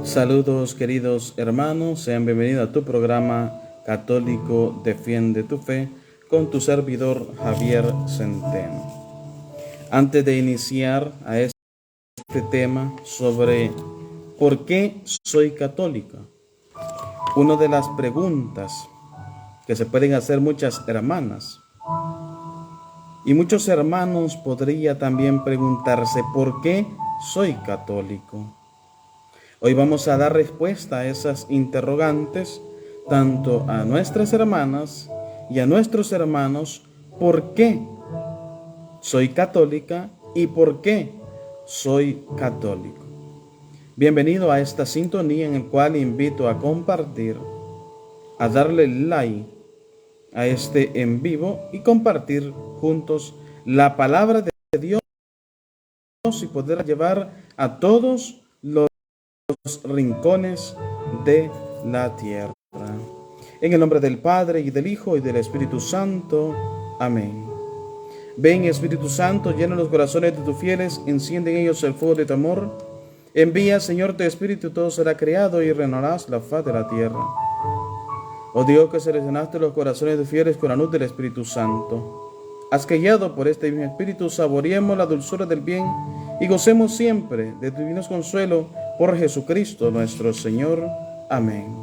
Saludos queridos hermanos, sean bienvenidos a tu programa Católico Defiende tu Fe con tu servidor Javier Centeno. Antes de iniciar a este tema sobre ¿por qué soy católica? Una de las preguntas que se pueden hacer muchas hermanas y muchos hermanos podría también preguntarse ¿por qué soy católico? Hoy vamos a dar respuesta a esas interrogantes, tanto a nuestras hermanas y a nuestros hermanos, ¿por qué soy católica y por qué soy católico? Bienvenido a esta sintonía en la cual invito a compartir, a darle like a este en vivo y compartir juntos la palabra de Dios y poder llevar a todos los rincones de la tierra. En el nombre del Padre, y del Hijo, y del Espíritu Santo. Amén. Ven, Espíritu Santo, llena los corazones de tus fieles, enciende en ellos el fuego de tu amor. Envía, Señor, tu Espíritu, todo será creado y renovarás la faz de la tierra. Oh Dios, que seleccionaste los corazones de tus fieles con la luz del Espíritu Santo. Haz que, guiado por este mismo Espíritu, saboreemos la dulzura del bien y gocemos siempre de tu divino consuelo por Jesucristo nuestro Señor. Amén.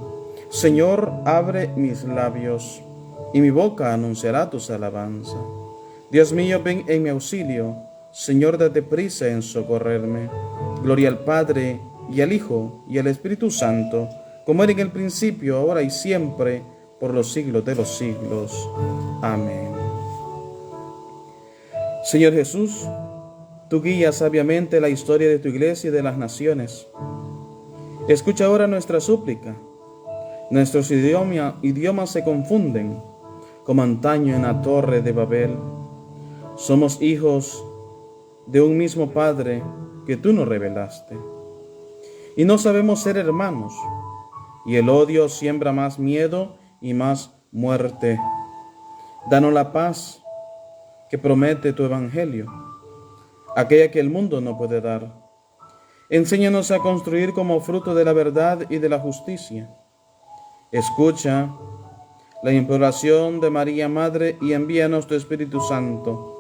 Señor, abre mis labios, y mi boca anunciará tus alabanzas. Dios mío, ven en mi auxilio. Señor, date prisa en socorrerme. Gloria al Padre, y al Hijo, y al Espíritu Santo, como era en el principio, ahora y siempre, por los siglos de los siglos. Amén. Señor Jesús, tú guías sabiamente la historia de tu iglesia y de las naciones. Escucha ahora nuestra súplica. Nuestros idiomas se confunden, como antaño en la torre de Babel. Somos hijos de un mismo Padre que tú nos revelaste. Y no sabemos ser hermanos, y el odio siembra más miedo y más muerte. Danos la paz que promete tu evangelio, aquella que el mundo no puede dar. Enséñanos a construir como fruto de la verdad y de la justicia. Escucha la imploración de María Madre y envíanos tu Espíritu Santo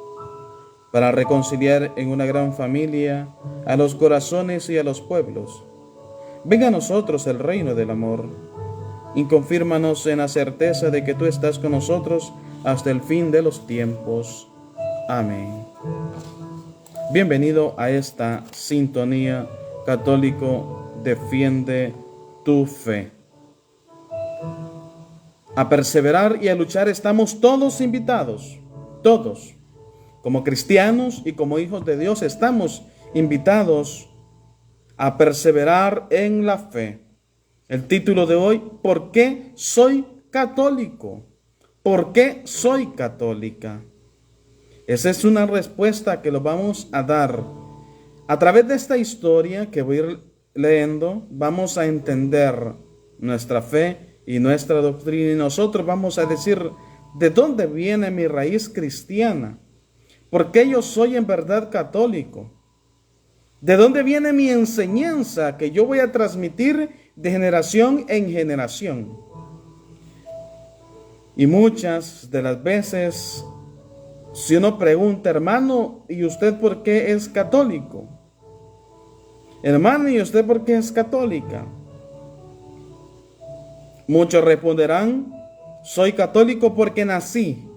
para reconciliar en una gran familia a los corazones y a los pueblos. Venga a nosotros el reino del amor y confírmanos en la certeza de que tú estás con nosotros hasta el fin de los tiempos. Amén. Bienvenido a esta sintonía. Católico Defiende tu Fe. A perseverar y a luchar estamos todos invitados, todos. Como cristianos y como hijos de Dios estamos invitados a perseverar en la fe. El título de hoy, ¿por qué soy católico? ¿Por qué soy católica? Esa es una respuesta que lo vamos a dar. A través de esta historia que voy a ir leyendo, vamos a entender nuestra fe y nuestra doctrina. Y nosotros vamos a decir, ¿de dónde viene mi raíz cristiana? ¿Por qué yo soy en verdad católico? ¿De dónde viene mi enseñanza que yo voy a transmitir de generación en generación? Y muchas de las veces, si uno pregunta, hermano, ¿y usted por qué es católico? Hermano, ¿y usted por qué es católica? Muchos responderán, soy católico porque nací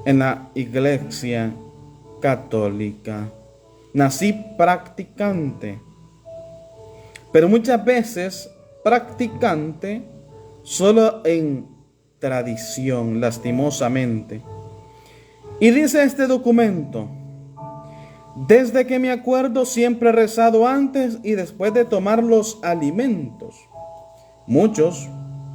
en la iglesia católica. Nací practicante. Pero muchas veces practicante solo en tradición, lastimosamente. Y dice este documento, desde que me acuerdo siempre he rezado antes y después de tomar los alimentos. Muchos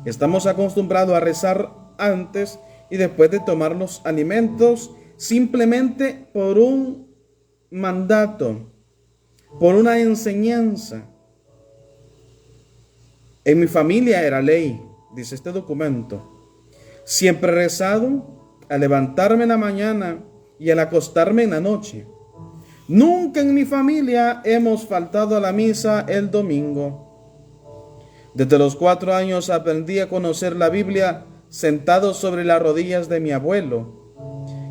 estamos acostumbrados a rezar antes y después de tomar los alimentos simplemente por un mandato, por una enseñanza. En mi familia era ley, dice este documento. Siempre he rezado al levantarme en la mañana y al acostarme en la noche. Nunca en mi familia hemos faltado a la misa el domingo. Desde los 4 años aprendí a conocer la Biblia sentado sobre las rodillas de mi abuelo,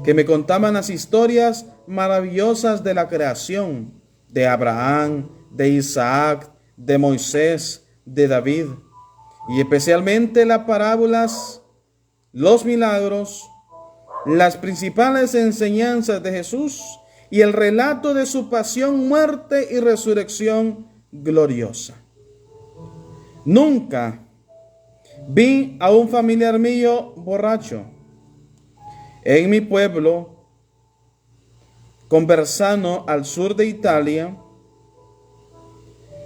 que me contaban las historias maravillosas de la creación, de Abraham, de Isaac, de Moisés, de David, y especialmente las parábolas, los milagros, las principales enseñanzas de Jesús y el relato de su pasión, muerte y resurrección gloriosa. Nunca vi a un familiar mío borracho. En mi pueblo, Conversano, al sur de Italia,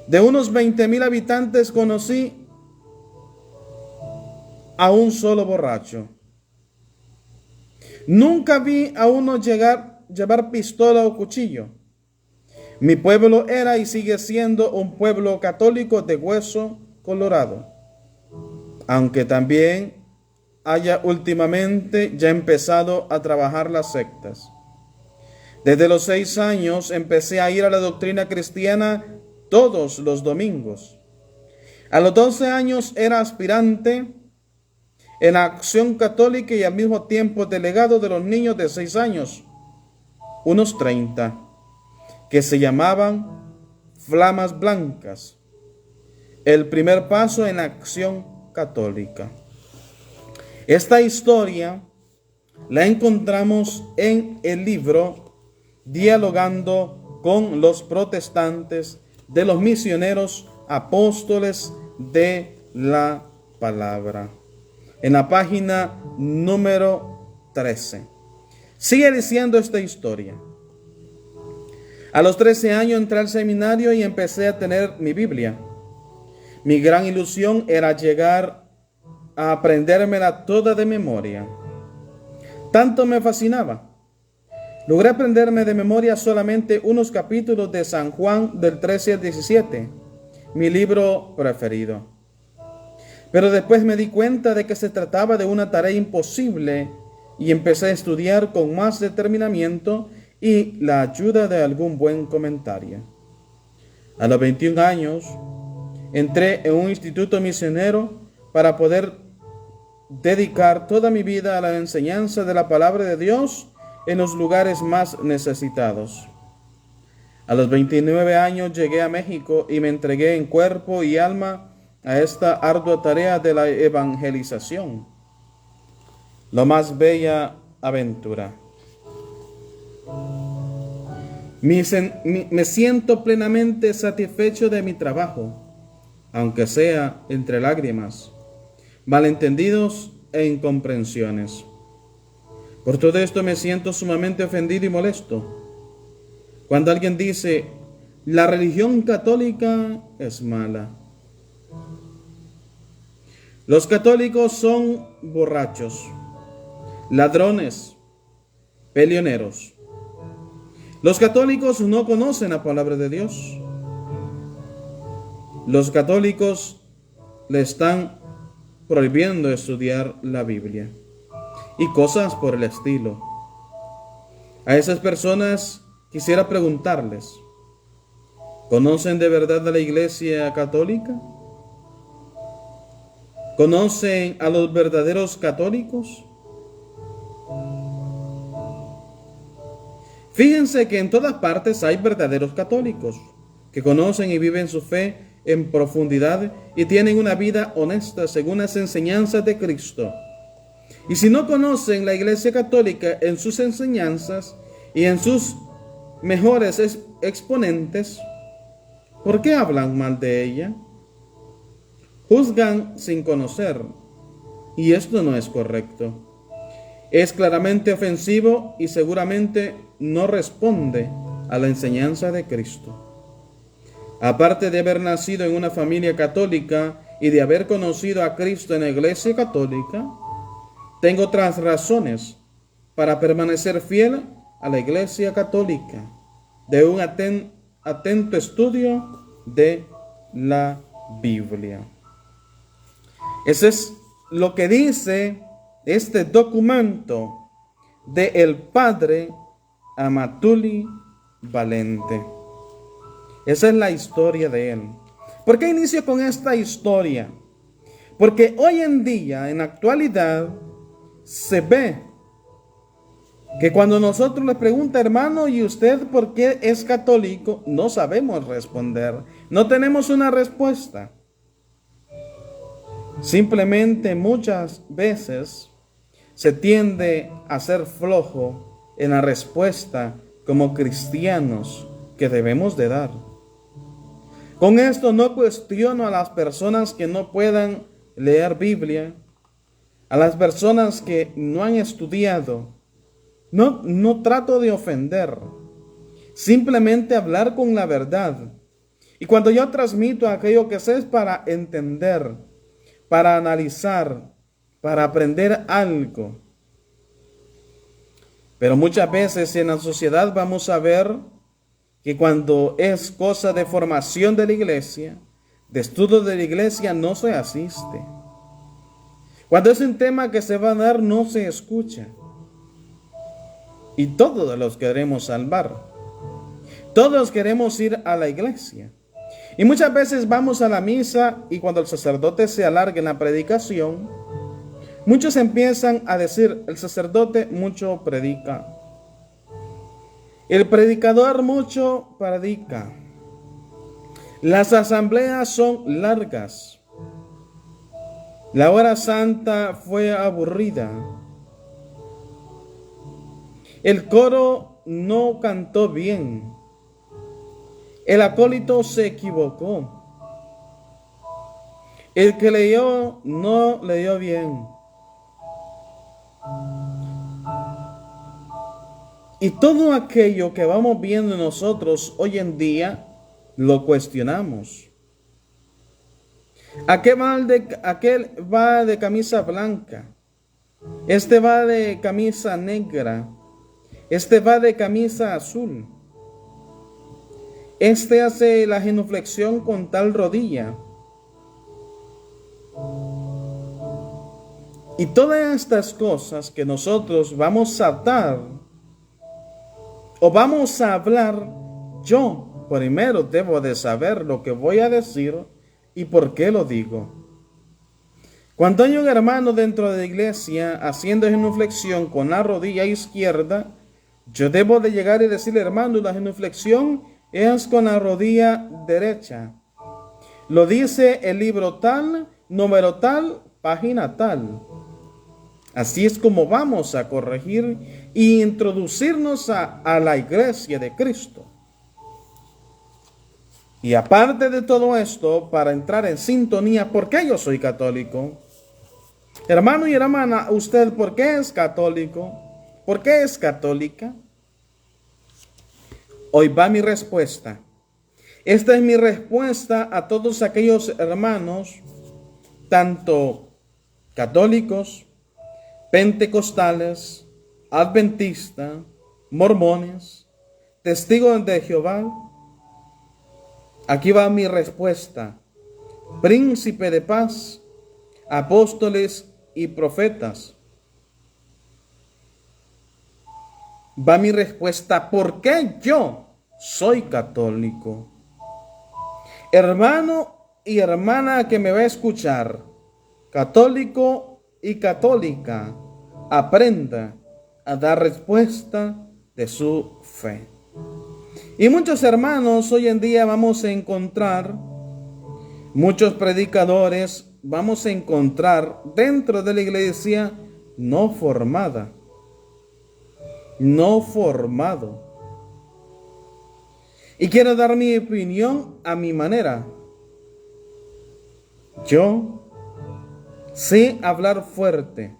de unos 20,000 habitantes, conocí a un solo borracho. Nunca vi a uno llevar pistola o cuchillo. Mi pueblo era y sigue siendo un pueblo católico de hueso colorado, aunque también haya últimamente ya empezado a trabajar las sectas. Desde los 6 años empecé a ir a la doctrina cristiana todos los domingos. A los 12 años era aspirante en la Acción Católica y al mismo tiempo delegado de los niños de 6 años, unos 30, que se llamaban Flamas Blancas, el primer paso en la Acción Católica. Esta historia la encontramos en el libro Dialogando con los protestantes de los misioneros apóstoles de la palabra, en la página número 13. Sigue diciendo esta historia. A los 13 años entré al seminario y empecé a tener mi Biblia. Mi gran ilusión era llegar a aprendérmela toda de memoria. Tanto me fascinaba. Logré aprenderme de memoria solamente unos capítulos de San Juan del 13 al 17, mi libro preferido. Pero después me di cuenta de que se trataba de una tarea imposible y empecé a estudiar con más determinamiento y la ayuda de algún buen comentario. A los 21 años entré en un instituto misionero para poder dedicar toda mi vida a la enseñanza de la palabra de Dios en los lugares más necesitados. A los 29 años llegué a México y me entregué en cuerpo y alma a esta ardua tarea de la evangelización. La más bella aventura. Me siento plenamente satisfecho de mi trabajo, aunque sea entre lágrimas, malentendidos e incomprensiones. Por todo esto me siento sumamente ofendido y molesto cuando alguien dice: la religión católica es mala. Los católicos son borrachos, ladrones, peleoneros. Los católicos no conocen la palabra de Dios. Los católicos le están prohibiendo estudiar la Biblia y cosas por el estilo. A esas personas quisiera preguntarles: ¿conocen de verdad a la Iglesia Católica? ¿Conocen a los verdaderos católicos? Fíjense que en todas partes hay verdaderos católicos que conocen y viven su fe en profundidad y tienen una vida honesta según las enseñanzas de Cristo. Y si no conocen la Iglesia Católica en sus enseñanzas y en sus mejores exponentes, ¿por qué hablan mal de ella? Juzgan sin conocer, y esto no es correcto. Es claramente ofensivo y seguramente no responde a la enseñanza de Cristo. Aparte de haber nacido en una familia católica y de haber conocido a Cristo en la Iglesia Católica, tengo otras razones para permanecer fiel a la Iglesia Católica, de un atento estudio de la Biblia. Eso es lo que dice este documento de el padre Amatuli Valente. Esa es la historia de él. ¿Por qué inicio con esta historia? Porque hoy en día, en la actualidad, se ve que cuando nosotros le pregunta, hermano, ¿y usted por qué es católico? No sabemos responder. No tenemos una respuesta. Simplemente muchas veces se tiende a ser flojo en la respuesta como cristianos que debemos de dar. Con esto no cuestiono a las personas que no puedan leer Biblia, a las personas que no han estudiado. No trato de ofender, simplemente hablar con la verdad. Y cuando yo transmito aquello que sé es para entender, para analizar, para aprender algo. Pero muchas veces en la sociedad vamos a ver que cuando es cosa de formación de la iglesia, de estudio de la iglesia, no se asiste. Cuando es un tema que se va a dar, no se escucha. Y todos los queremos salvar. Todos queremos ir a la iglesia. Y muchas veces vamos a la misa y cuando el sacerdote se alarga en la predicación, muchos empiezan a decir, el sacerdote mucho predica. El predicador mucho predica. Las asambleas son largas. La hora santa fue aburrida. El coro no cantó bien. El acólito se equivocó. El que leyó no leyó bien. Y todo aquello que vamos viendo nosotros hoy en día, lo cuestionamos. Aquel va de camisa blanca. Este va de camisa negra. Este va de camisa azul. Este hace la genuflexión con tal rodilla. Y todas estas cosas que nosotros vamos a dar o vamos a hablar, yo primero debo de saber lo que voy a decir y por qué lo digo. Cuando hay un hermano dentro de la iglesia haciendo genuflexión con la rodilla izquierda, yo debo de llegar y decirle, hermano, la genuflexión es con la rodilla derecha. Lo dice el libro tal, número tal, página tal. Así es como vamos a corregir e introducirnos a la iglesia de Cristo. Y aparte de todo esto, para entrar en sintonía, ¿por qué yo soy católico? Hermano y hermana, ¿usted por qué es católico? ¿Por qué es católica? Hoy va mi respuesta. Esta es mi respuesta a todos aquellos hermanos, tanto católicos, pentecostales, adventistas, mormones, testigos de Jehová. Aquí va mi respuesta. Príncipe de paz, apóstoles y profetas. Va mi respuesta. ¿Por qué yo soy católico? Hermano y hermana que me va a escuchar, católico y católica, aprenda a dar respuesta de su fe. Y muchos hermanos hoy en día vamos a encontrar, muchos predicadores vamos a encontrar dentro de la iglesia no formada, no formado. Y quiero dar mi opinión a mi manera. Yo sé hablar fuerte,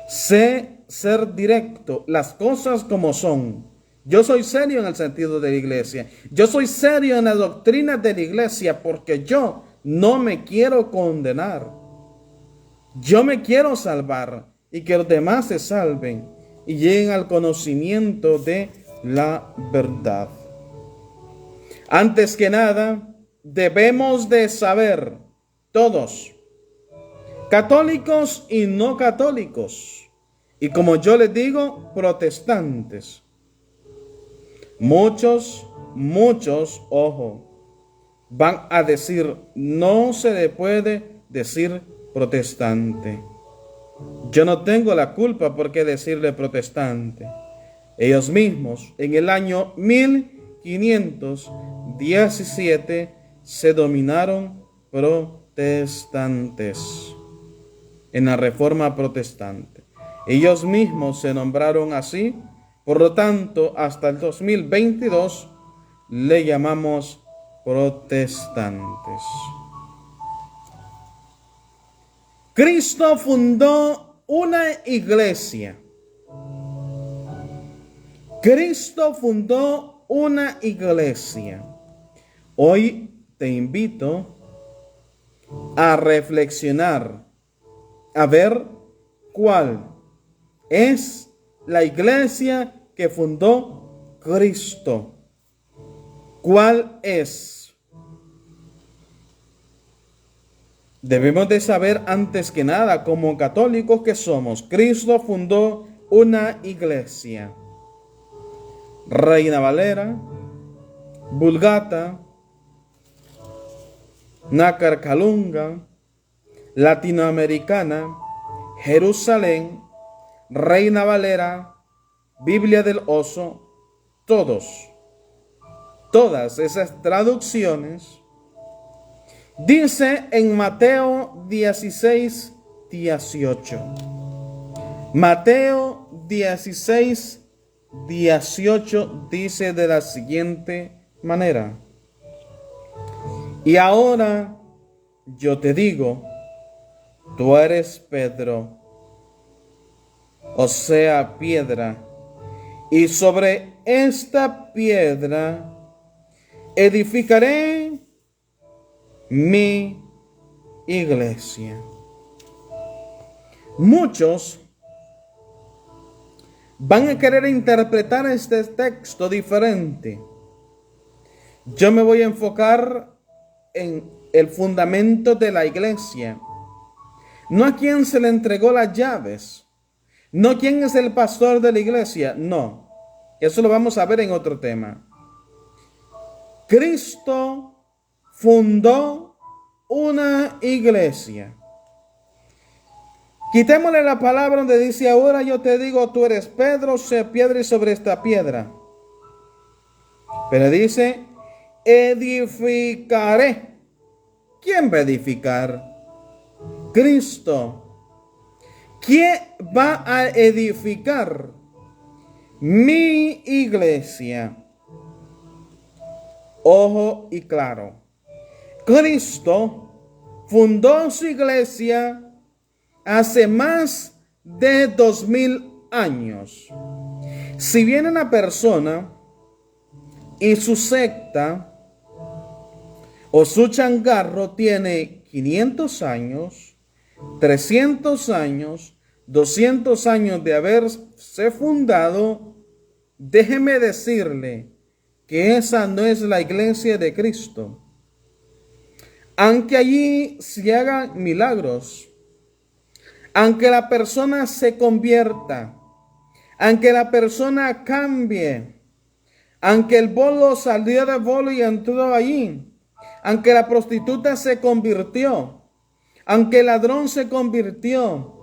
sé ser directo, las cosas como son. Yo soy serio en el sentido de la iglesia. Yo soy serio en la doctrina de la iglesia porque yo no me quiero condenar. Yo me quiero salvar y que los demás se salven y lleguen al conocimiento de la verdad. Antes que nada, debemos de saber todos, católicos y no católicos, y como yo les digo, protestantes. Muchos, ojo, van a decir, no se le puede decir protestante. Yo no tengo la culpa por qué decirle protestante. Ellos mismos en el año 1517 se denominaron protestantes en la Reforma Protestante. Ellos mismos se nombraron así, por lo tanto, hasta el 2022 le llamamos protestantes. Cristo fundó una iglesia. Cristo fundó una iglesia. Hoy te invito a reflexionar, a ver cuál es la iglesia que fundó Cristo. ¿Cuál es? Debemos de saber antes que nada, como católicos que somos, Cristo fundó una iglesia. Reina Valera, Vulgata, Nácar Calunga, Latinoamericana, Jerusalén, Reina Valera, Biblia del Oso, todas esas traducciones, dice en Mateo 16, 18. Mateo 16, 18 dice de la siguiente manera: y ahora yo te digo, tú eres Pedro, o sea, piedra, y sobre esta piedra edificaré mi iglesia. Muchos van a querer interpretar este texto diferente. Yo me voy a enfocar en el fundamento de la iglesia, no a quién se le entregó las llaves, no quién es el pastor de la iglesia, no, eso lo vamos a ver en otro tema. Cristo fundó una iglesia. Quitémosle la palabra donde dice, ahora yo te digo, tú eres Pedro, sé piedra y sobre esta piedra. Pero dice, edificaré. ¿Quién va a edificar? Cristo. ¿Quién va a edificar? Mi iglesia. Ojo y claro. Cristo fundó su iglesia hace más de 2000 años. Si viene una persona y su secta o su changarro tiene 500 años, 300 años, 200 años de haberse fundado, déjeme decirle que esa no es la iglesia de Cristo. Aunque allí se hagan milagros, aunque la persona se convierta, aunque la persona cambie, aunque el bolo salió de bolo y entró allí, aunque la prostituta se convirtió, aunque el ladrón se convirtió,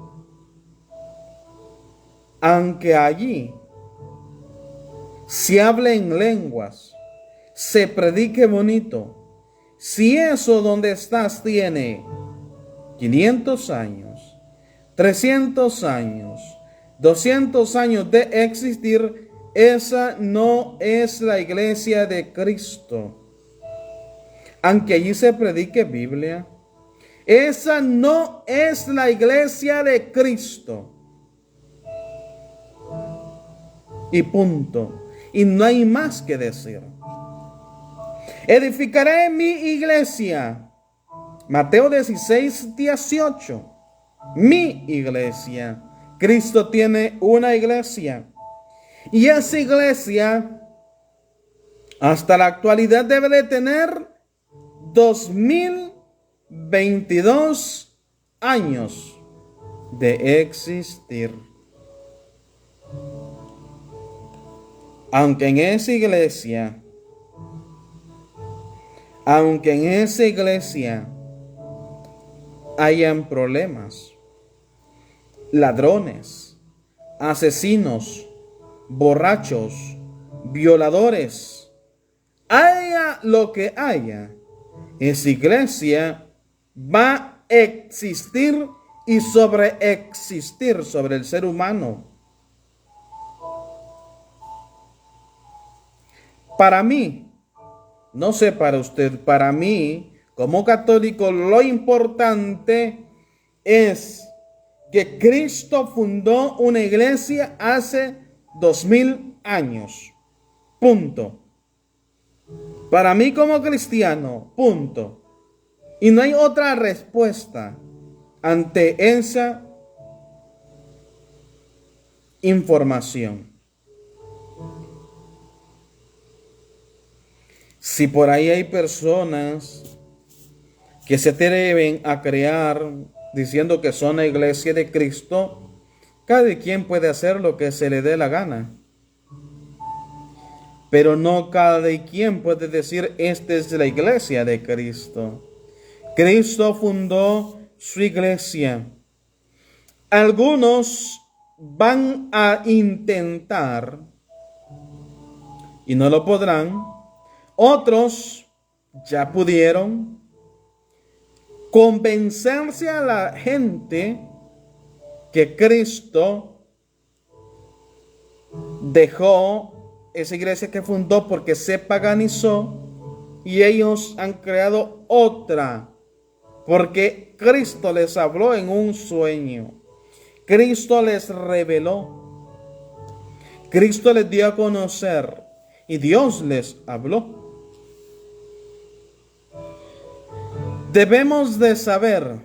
aunque allí se hable en lenguas, se predique bonito, si eso donde estás tiene 500 años, 300 años, 200 años de existir, esa no es la iglesia de Cristo. Aunque allí se predique Biblia, esa no es la iglesia de Cristo. Y punto. Y no hay más que decir. Edificaré mi iglesia. Mateo 16, 18. Mi iglesia. Cristo tiene una iglesia. Y esa iglesia, hasta la actualidad, debe de tener 2022 años de existir. Aunque en esa iglesia aunque en esa iglesia hayan problemas, ladrones, asesinos, borrachos, violadores, haya lo que haya, esa iglesia va a existir y sobreexistir sobre el ser humano. Para mí, no sé para usted, para mí, como católico, lo importante es que Cristo fundó una iglesia hace 2000 años. Punto. Para mí como cristiano, punto. Y no hay otra respuesta ante esa información. Si por ahí hay personas que se atreven a crear diciendo que son la iglesia de Cristo, cada quien puede hacer lo que se le dé la gana. Pero no cada quien puede decir, esta es la iglesia de Cristo. Cristo fundó su iglesia. Algunos van a intentar y no lo podrán. Otros ya pudieron convencerse a la gente que Cristo dejó esa iglesia que fundó porque se paganizó y ellos han creado otra porque Cristo les habló en un sueño. Cristo les reveló. Cristo les dio a conocer y Dios les habló. Debemos de saber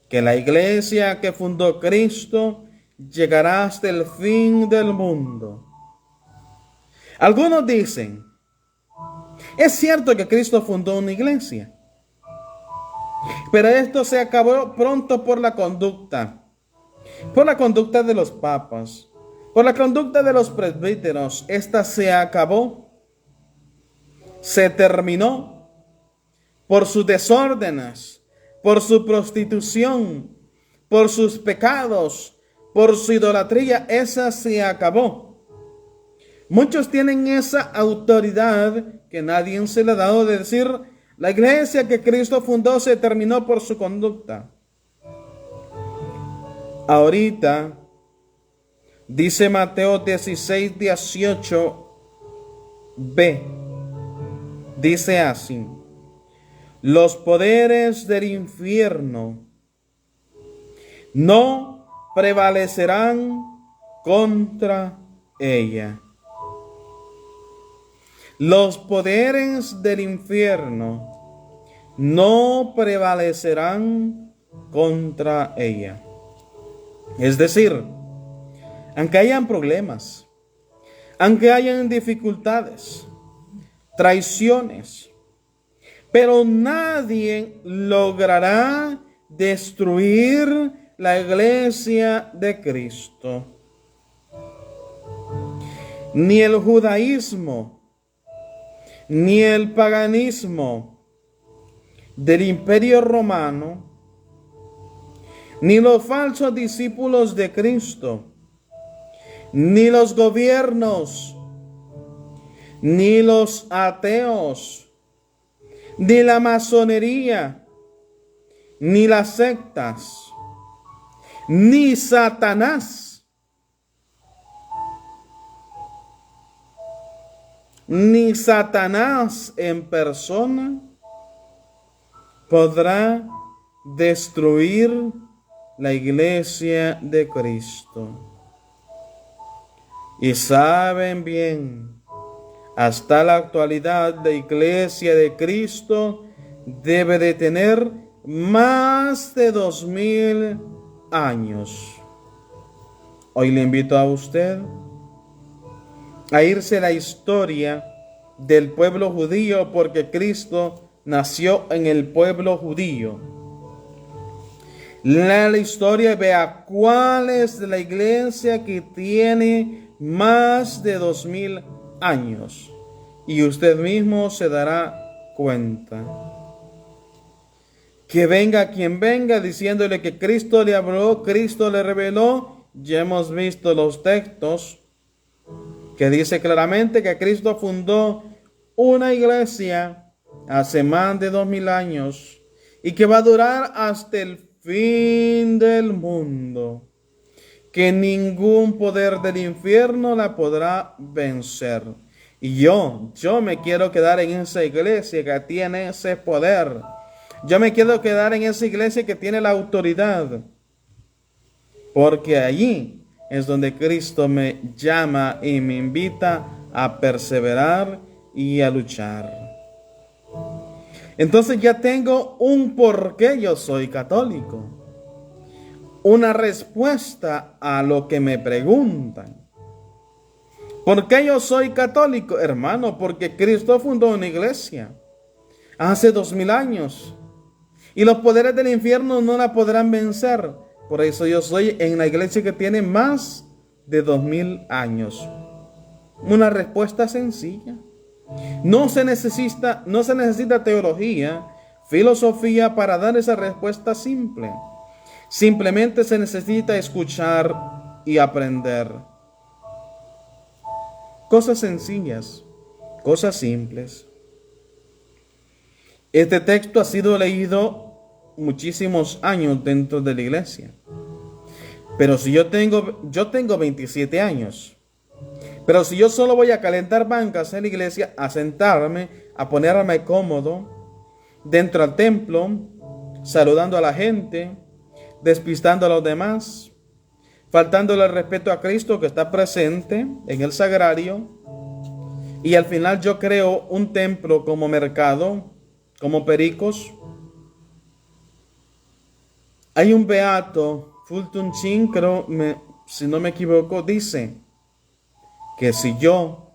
que la iglesia que fundó Cristo llegará hasta el fin del mundo. Algunos dicen, es cierto que Cristo fundó una iglesia, pero esto se acabó pronto por la conducta de los papas, por la conducta de los presbíteros. Esta se acabó, se terminó por sus desórdenes, por su prostitución, por sus pecados, por su idolatría. Esa se acabó. Muchos tienen esa autoridad que nadie se le ha dado de decir, la iglesia que Cristo fundó se terminó por su conducta. Ahorita, dice Mateo 16, 18b, dice así, los poderes del infierno no prevalecerán contra ella. Los poderes del infierno no prevalecerán contra ella. Es decir, aunque hayan problemas, aunque hayan dificultades, traiciones, pero nadie logrará destruir la iglesia de Cristo. Ni el judaísmo, ni el paganismo del Imperio Romano, ni los falsos discípulos de Cristo, ni los gobiernos, ni los ateos, ni la masonería, ni las sectas, ni Satanás, ni Satanás en persona podrá destruir la iglesia de Cristo. Y saben bien, hasta la actualidad la iglesia de Cristo debe de tener más de 2000 años. Hoy le invito a usted a irse a la historia del pueblo judío, porque Cristo nació en el pueblo judío. Lea la historia y vea cuál es la iglesia que tiene más de 2000 años. Y usted mismo se dará cuenta. Que venga quien venga diciéndole que Cristo le habló, Cristo le reveló. Ya hemos visto los textos que dice claramente que Cristo fundó una iglesia hace más de 2000 años y que va a durar hasta el fin del mundo. Que ningún poder del infierno la podrá vencer. Y yo me quiero quedar en esa iglesia que tiene ese poder. Yo me quiero quedar en esa iglesia que tiene la autoridad. Porque allí es donde Cristo me llama y me invita a perseverar y a luchar. Entonces ya tengo un por qué yo soy católico. Una respuesta a lo que me preguntan. ¿Por qué yo soy católico, hermano? Porque Cristo fundó una iglesia hace 2000 años. Y los poderes del infierno no la podrán vencer. Por eso yo soy en la iglesia que tiene más de 2000 años. Una respuesta sencilla. No se necesita teología, filosofía para dar esa respuesta simple. Simplemente se necesita escuchar y aprender. Cosas sencillas, cosas simples. Este texto ha sido leído muchísimos años dentro de la iglesia. Pero si yo tengo 27 años. Pero si yo solo voy a calentar bancas en la iglesia, a sentarme, a ponerme cómodo dentro del templo, saludando a la gente, despistando a los demás, faltándole el respeto a Cristo que está presente en el sagrario, y al final yo creo un templo como mercado, como pericos. Hay un beato, Fulton Sheen, creo, si no me equivoco, dice que si yo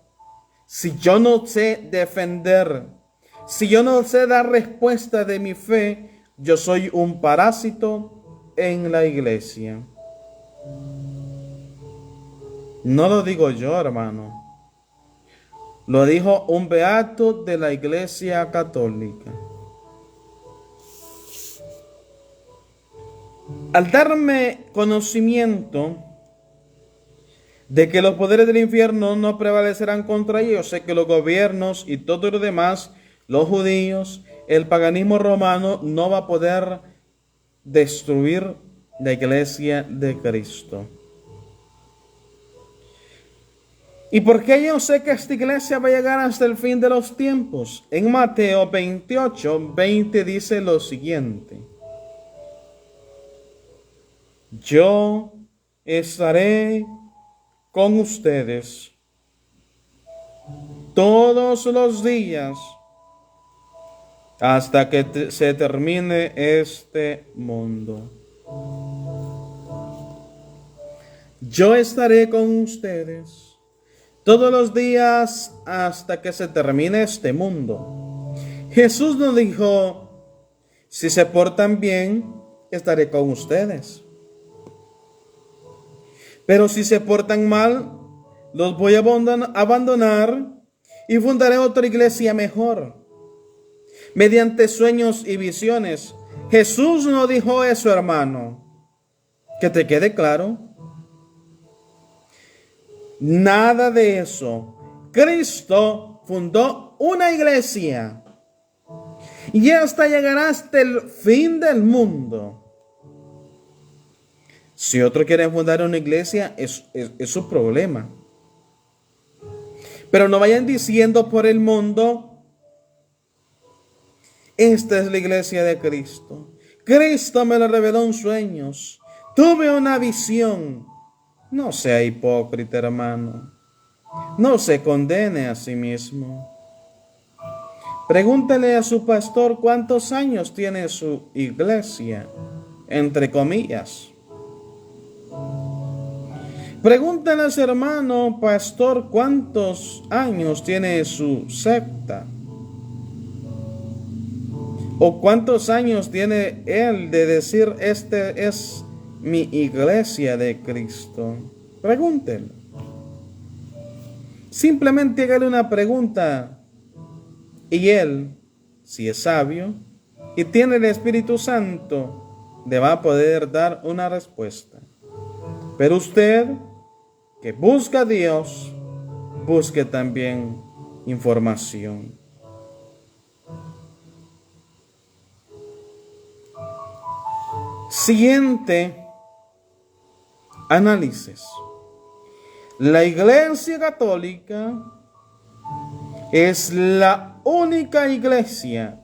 no sé defender, si yo no sé dar respuesta de mi fe, yo soy un parásito en la iglesia. No lo digo yo, hermano. Lo dijo un beato de la iglesia católica. Al darme conocimiento de que los poderes del infierno no prevalecerán contra ellos, sé que los gobiernos y todo lo demás, los judíos, el paganismo romano, no va a poder destruir la iglesia de Cristo. ¿Y por qué yo sé que esta iglesia va a llegar hasta el fin de los tiempos? En Mateo 28:20 dice lo siguiente: yo estaré con ustedes todos los días hasta que se termine este mundo. Yo estaré con ustedes todos los días hasta que se termine este mundo. Jesús nos dijo, si se portan bien, estaré con ustedes. Pero si se portan mal, los voy a abandonar y fundaré otra iglesia mejor. Mediante sueños y visiones. Jesús no dijo eso, hermano. Que te quede claro. Nada de eso. Cristo fundó una iglesia. Y esta llegará hasta el fin del mundo. Si otro quiere fundar una iglesia, es su problema. Pero no vayan diciendo por el mundo, esta es la iglesia de Cristo. Cristo me lo reveló en sueños. Tuve una visión. No sea hipócrita, hermano. No se condene a sí mismo. Pregúntele a su pastor cuántos años tiene su iglesia, entre comillas. Pregúntale a su hermano pastor cuántos años tiene su secta. ¿O cuántos años tiene él de decir, este es mi iglesia de Cristo? Pregúntele. Simplemente hágale una pregunta y él si es sabio y tiene el Espíritu Santo, le va a poder dar una respuesta. Pero usted, que busca a Dios, busque también información. Siguiente análisis. La Iglesia Católica es la única iglesia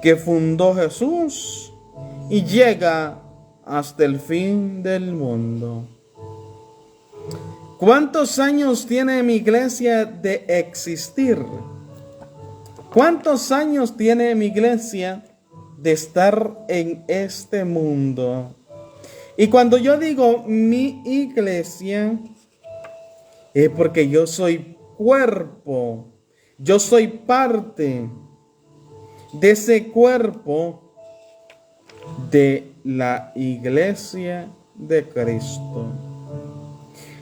que fundó Jesús y llega hasta el fin del mundo. ¿Cuántos años tiene mi iglesia de existir? ¿Cuántos años tiene mi iglesia de estar en este mundo? Y cuando yo digo mi iglesia, es porque yo soy cuerpo, yo soy parte de ese cuerpo de la iglesia de Cristo.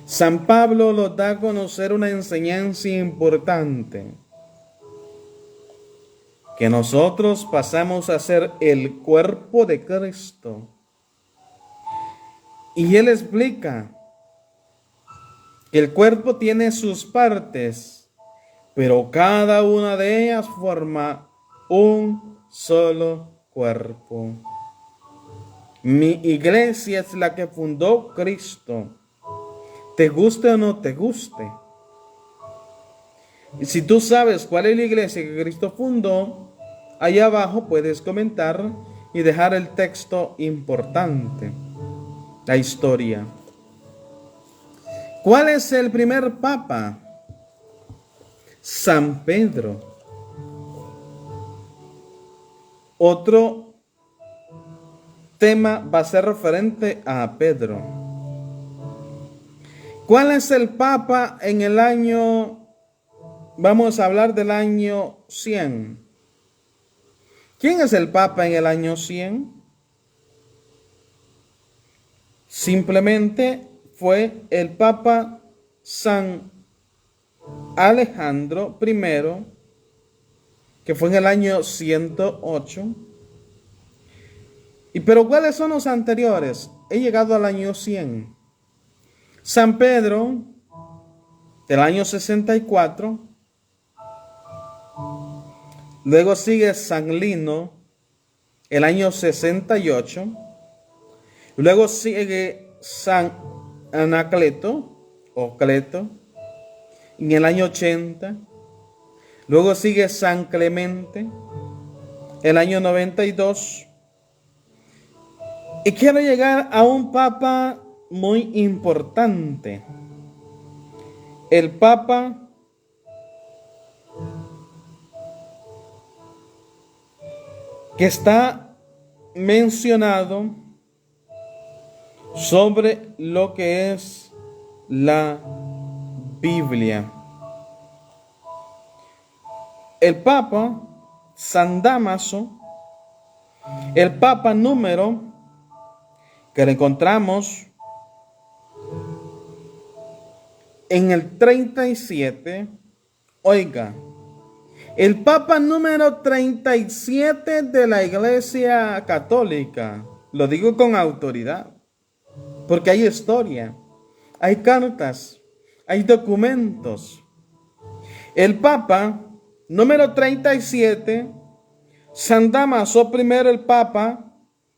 San Pablo nos da a conocer una enseñanza importante, que nosotros pasamos a ser el cuerpo de Cristo. Y él explica que el cuerpo tiene sus partes, pero cada una de ellas forma un solo cuerpo. Mi iglesia es la que fundó Cristo, te guste o no te guste. Y si tú sabes cuál es la iglesia que Cristo fundó, ahí abajo puedes comentar y dejar el texto importante, la historia. ¿Cuál es el primer papa? San Pedro. Otro tema va a ser referente a Pedro. ¿Cuál es el papa en el año? Vamos a hablar del año 100. ¿Quién es el papa en el año 100? Simplemente fue el papa San Alejandro I, que fue en el año 108. Pero ¿cuáles son los anteriores? He llegado al año 100. San Pedro, del año 64. Luego sigue San Lino, el año 68. Luego sigue San Anacleto, o Cleto, en el año 80. Luego sigue San Clemente, el año 92. Y quiero llegar a un papa muy importante. El papa que está mencionado sobre lo que es la Biblia. El Papa San Dámaso, el Papa número que lo encontramos en el 37, oiga, el Papa número 37 de la Iglesia Católica, lo digo con autoridad, porque hay historia, hay cartas, hay documentos. El Papa número 37, San Dámaso I, el Papa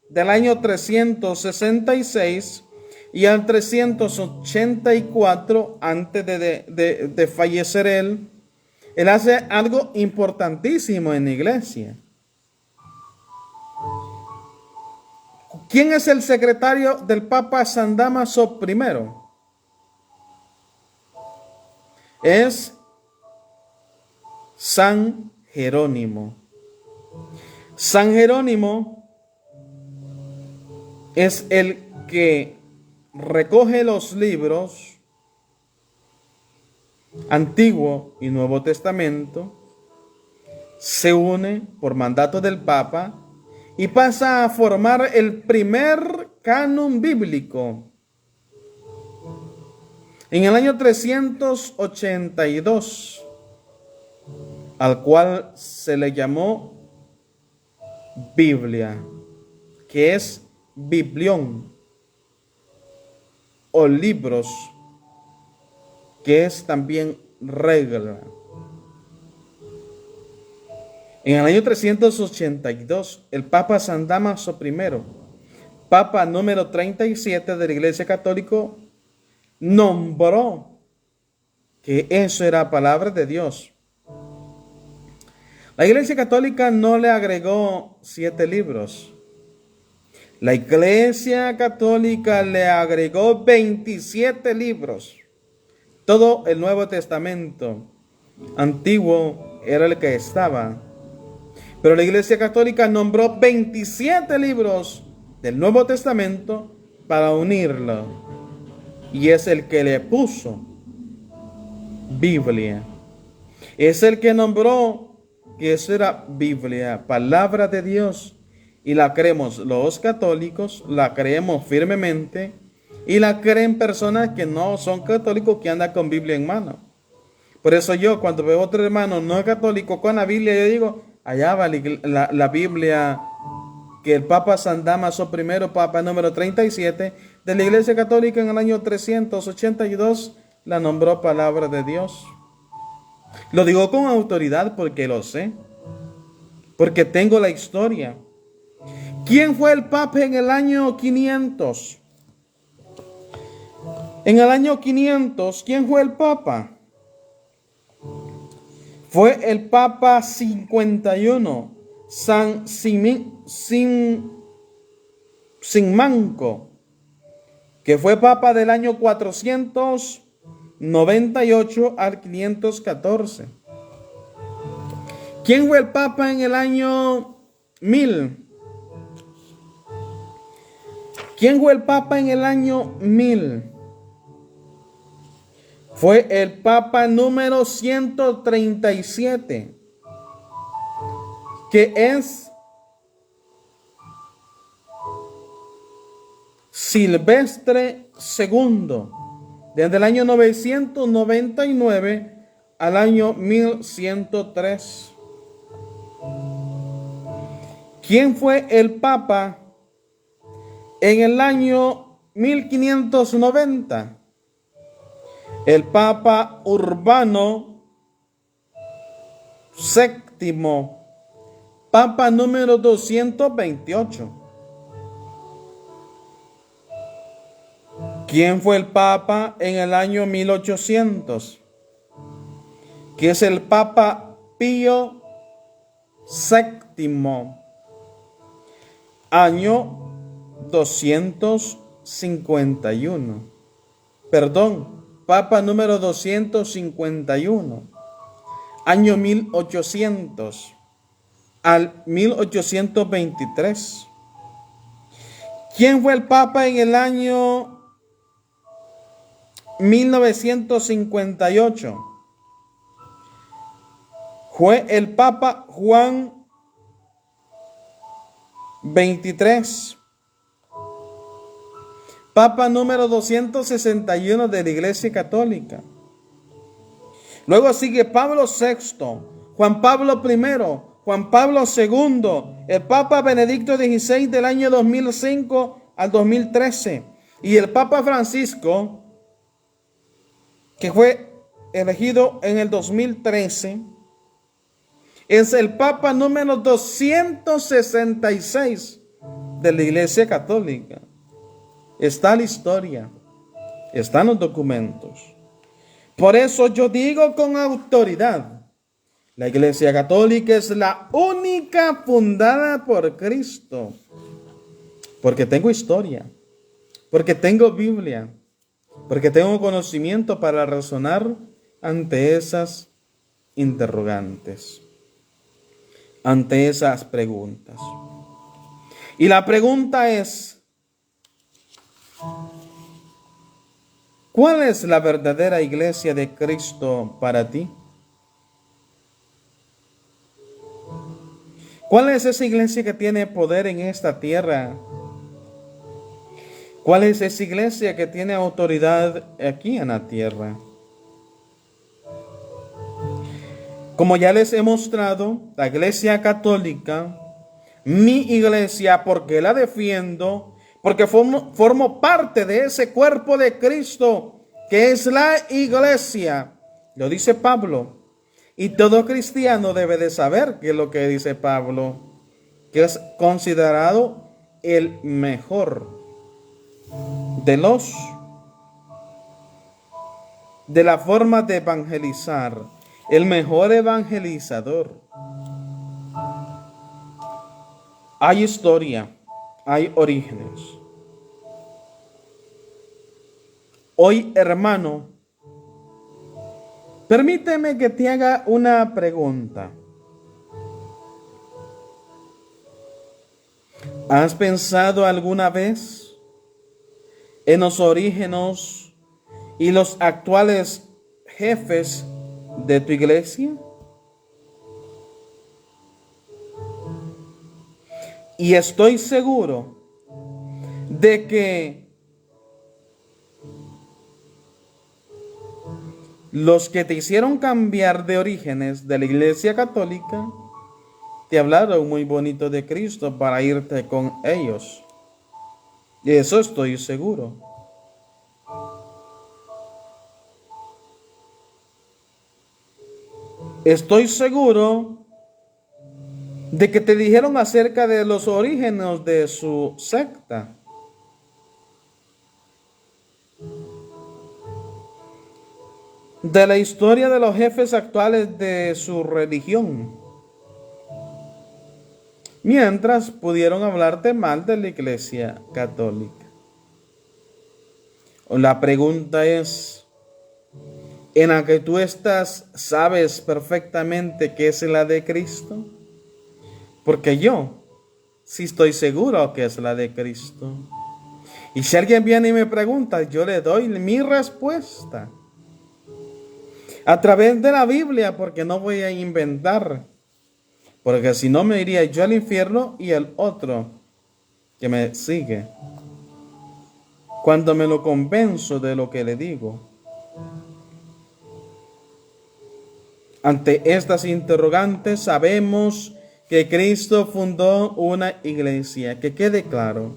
del año 366 y al 384 antes de fallecer él hace algo importantísimo en la iglesia. ¿Quién es el secretario del Papa San Dámaso I? Es San Jerónimo. San Jerónimo es el que recoge los libros Antiguo y Nuevo Testamento, se une por mandato del Papa y pasa a formar el primer canon bíblico. En el año 382, al cual se le llamó Biblia, que es biblión, o libros, que es también regla. En el año 382, el Papa San Dámaso I, Papa número 37 de la Iglesia Católica, nombró que eso era palabra de Dios. La Iglesia Católica no le agregó 7 libros. La Iglesia Católica le agregó 27 libros. Todo el Nuevo Testamento antiguo era el que estaba. Pero la Iglesia Católica nombró 27 libros del Nuevo Testamento para unirlo. Y es el que le puso Biblia. Es el que nombró que eso era Biblia, palabra de Dios. Y la creemos los católicos, la creemos firmemente. Y la creen personas que no son católicos, que andan con Biblia en mano. Por eso yo, cuando veo otro hermano no católico con la Biblia, yo digo, allá va la Biblia que el Papa San Dámaso I, Papa número 37 de la Iglesia Católica, en el año 382, la nombró palabra de Dios. Lo digo con autoridad porque lo sé, porque tengo la historia. ¿Quién fue el Papa en el año 500? En el año 500, ¿quién fue el Papa? Fue el Papa 51, San Simanco, que fue Papa del año 498 al 514. ¿Quién fue el Papa en el año 1000? ¿Quién fue el Papa en el año 1000? Fue el Papa número 137, que es Silvestre II, desde el año 999 al año 1103. ¿Quién fue el Papa en el año 1590? El Papa Urbano VII, Papa número 228. ¿Quién fue el Papa en el año 1800? Que es el Papa Pío VII, año 251. Perdón. Papa número 251, año 1800 al 1823. ¿Quién fue el Papa en el año 1958? Fue el Papa Juan XXIII. Papa número 261 de la Iglesia Católica. Luego sigue Pablo VI, Juan Pablo I, Juan Pablo II, el Papa Benedicto XVI del año 2005 al 2013 y el Papa Francisco, que fue elegido en el 2013, es el Papa número 266 de la Iglesia Católica. Está la historia, están los documentos. Por eso yo digo con autoridad, la Iglesia Católica es la única fundada por Cristo. Porque tengo historia, porque tengo Biblia, porque tengo conocimiento para razonar ante esas interrogantes, ante esas preguntas. Y la pregunta es, ¿cuál es la verdadera iglesia de Cristo para ti? ¿Cuál es esa iglesia que tiene poder en esta tierra? ¿Cuál es esa iglesia que tiene autoridad aquí en la tierra? Como ya les he mostrado, la Iglesia Católica, mi iglesia, porque la defiendo, porque formo parte de ese cuerpo de Cristo, que es la iglesia. Lo dice Pablo. Y todo cristiano debe de saber que es lo que dice Pablo, que es considerado el mejor de la forma de evangelizar, el mejor evangelizador. Hay historia, hay orígenes. Hoy, hermano, permíteme que te haga una pregunta. ¿Has pensado alguna vez en los orígenes y los actuales jefes de tu iglesia? Y estoy seguro de que los que te hicieron cambiar de orígenes de la Iglesia Católica te hablaron muy bonito de Cristo para irte con ellos. Y eso estoy seguro. Estoy seguro de que te dijeron acerca de los orígenes de su secta. De la historia de los jefes actuales de su religión. Mientras pudieron hablarte mal de la Iglesia Católica. La pregunta es, ¿en la que tú estás sabes perfectamente que es la de Cristo? Porque yo sí estoy seguro que es la de Cristo. Y si alguien viene y me pregunta, yo le doy mi respuesta a través de la Biblia, porque no voy a inventar. Porque si no me iría yo al infierno y el otro que me sigue. Cuando me lo convenzo de lo que le digo. Ante estas interrogantes sabemos que Cristo fundó una iglesia, que quede claro,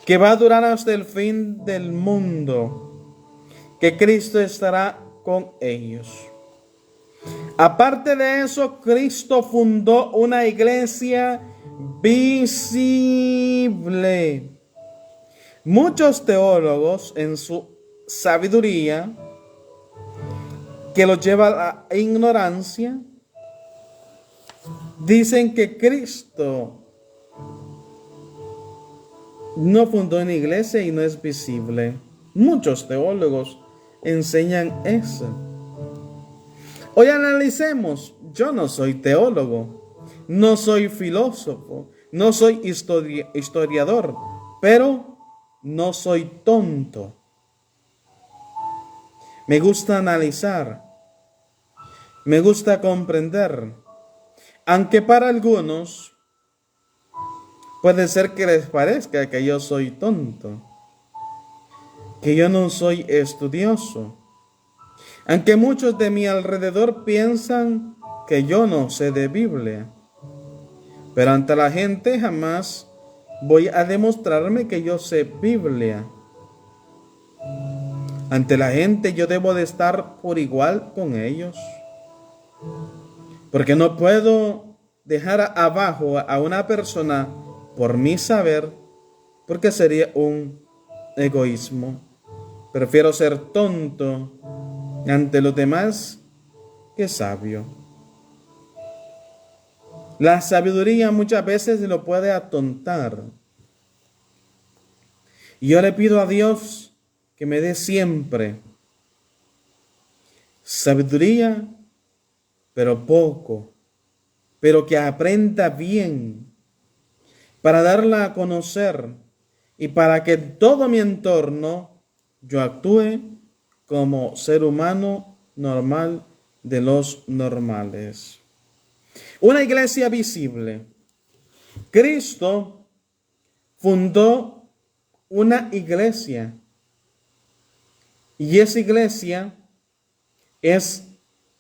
que va a durar hasta el fin del mundo, que Cristo estará con ellos. Aparte de eso, Cristo fundó una iglesia visible. Muchos teólogos en su sabiduría, que los lleva a la ignorancia, dicen que Cristo no fundó una iglesia y no es visible. Muchos teólogos enseñan eso. Hoy analicemos. Yo no soy teólogo, no soy filósofo, no soy historiador, pero no soy tonto. Me gusta analizar, me gusta comprender, aunque para algunos puede ser que les parezca que yo soy tonto, que yo no soy estudioso. Aunque muchos de mi alrededor piensan que yo no sé de Biblia, pero ante la gente jamás voy a demostrarme que yo sé Biblia. Ante la gente yo debo de estar por igual con ellos, porque no puedo dejar abajo a una persona por mi saber, porque sería un egoísmo. Prefiero ser tonto ante los demás que sabio. La sabiduría muchas veces lo puede atontar. Y yo le pido a Dios que me dé siempre sabiduría, pero poco, pero que aprenda bien, para darla a conocer y para que en todo mi entorno yo actúe como ser humano normal de los normales. Una iglesia visible. Cristo fundó una iglesia y esa iglesia es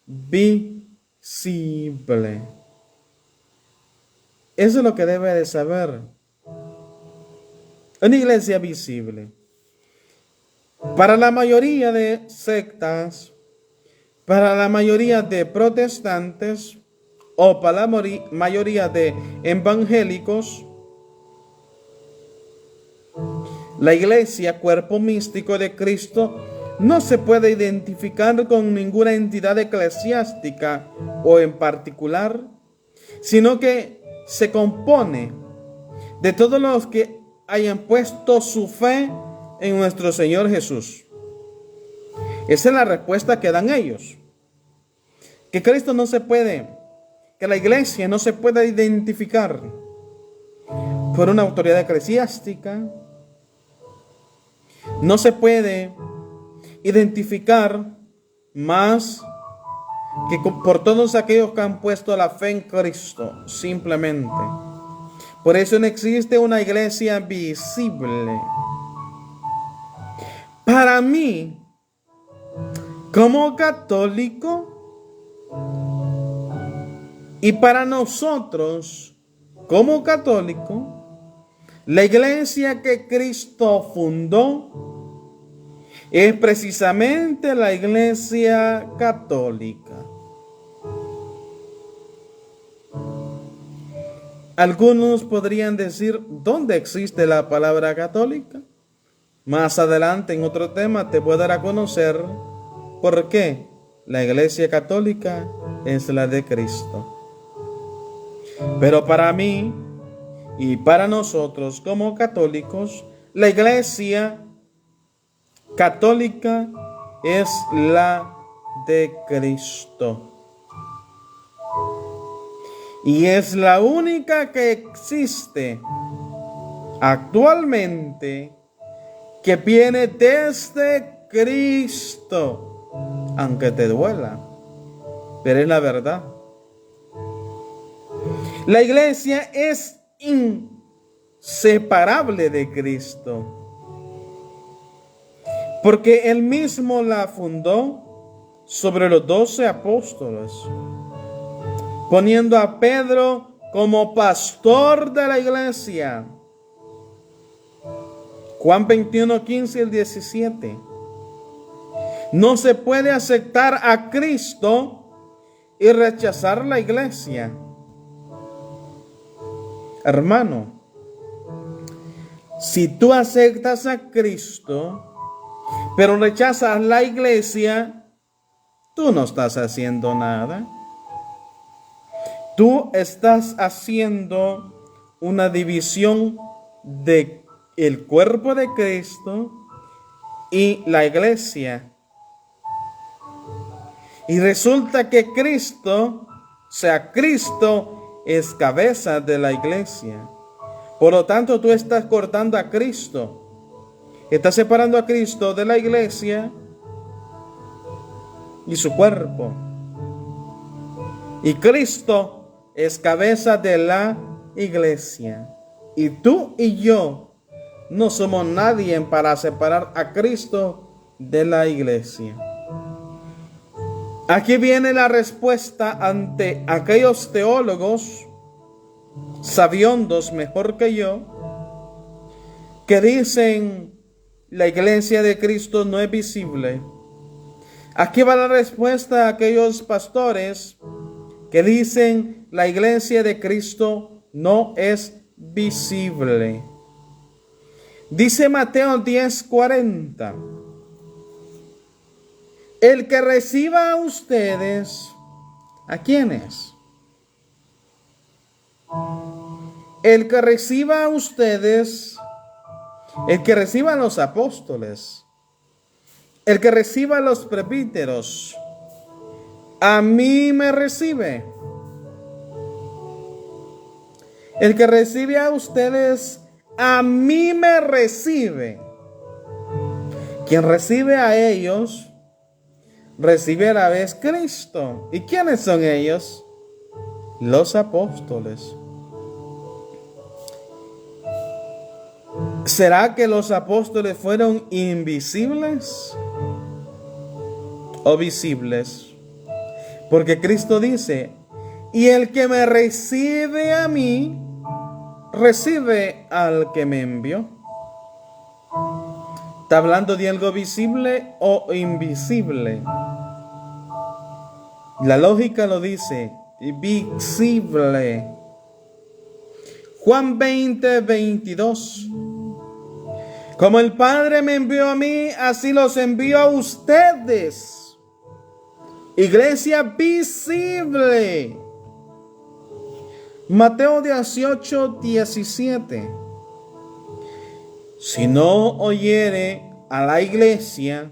visible. Eso es lo que debe de saber. Una iglesia visible. Para la mayoría de sectas, para la mayoría de protestantes o para la mayoría de evangélicos, la iglesia, cuerpo místico de Cristo, no se puede identificar con ninguna entidad eclesiástica o en particular, sino que se compone de todos los que hayan puesto su fe en nuestro Señor Jesús. Esa es la respuesta que dan ellos. Que Cristo no se puede, que la iglesia no se puede identificar por una autoridad eclesiástica, no se puede identificar más que por todos aquellos que han puesto la fe en Cristo, simplemente. Por eso no existe una iglesia visible. Para mí, como católico, y para nosotros, como católico, la iglesia que Cristo fundó es precisamente la iglesia católica. Algunos podrían decir, ¿dónde existe la palabra católica? Más adelante en otro tema te voy a dar a conocer por qué la iglesia católica es la de Cristo. Pero para mí y para nosotros como católicos, la iglesia católica es la de Cristo. Y es la única que existe actualmente que viene desde Cristo, aunque te duela, pero es la verdad. La iglesia es inseparable de Cristo, porque Él mismo la fundó sobre los 12 apóstoles, poniendo a Pedro como pastor de la iglesia. Juan 21, 15 y 17. No se puede aceptar a Cristo y rechazar la iglesia. Hermano, si tú aceptas a Cristo, pero rechazas la iglesia, tú no estás haciendo nada. Tú estás haciendo una división de el cuerpo de Cristo y la iglesia. Y resulta que Cristo es cabeza de la iglesia. Por lo tanto, tú estás cortando a Cristo. Estás separando a Cristo de la iglesia y su cuerpo. Y Cristo es cabeza de la iglesia. Y tú y yo no somos nadie para separar a Cristo de la iglesia. Aquí viene la respuesta ante aquellos teólogos sabiondos mejor que yo, que dicen la iglesia de Cristo no es visible. Aquí va la respuesta a aquellos pastores que dicen la iglesia de Cristo no es visible. Dice Mateo 10:40. El que reciba a ustedes, ¿a quiénes? El que reciba a ustedes, el que reciba a los apóstoles, el que reciba a los presbíteros, a mí me recibe. El que recibe a ustedes, a mí me recibe. Quien recibe a ellos, recibe a la vez Cristo. ¿Y quiénes son ellos? Los apóstoles. ¿Será que los apóstoles fueron invisibles o visibles? Porque Cristo dice, y el que me recibe a mí, recibe al que me envió. ¿Está hablando de algo visible o invisible? La lógica lo dice, visible. Juan 20, 22. Como el Padre me envió a mí, así los envío a ustedes. Iglesia visible. Mateo 18, 17. Si no oyere a la iglesia,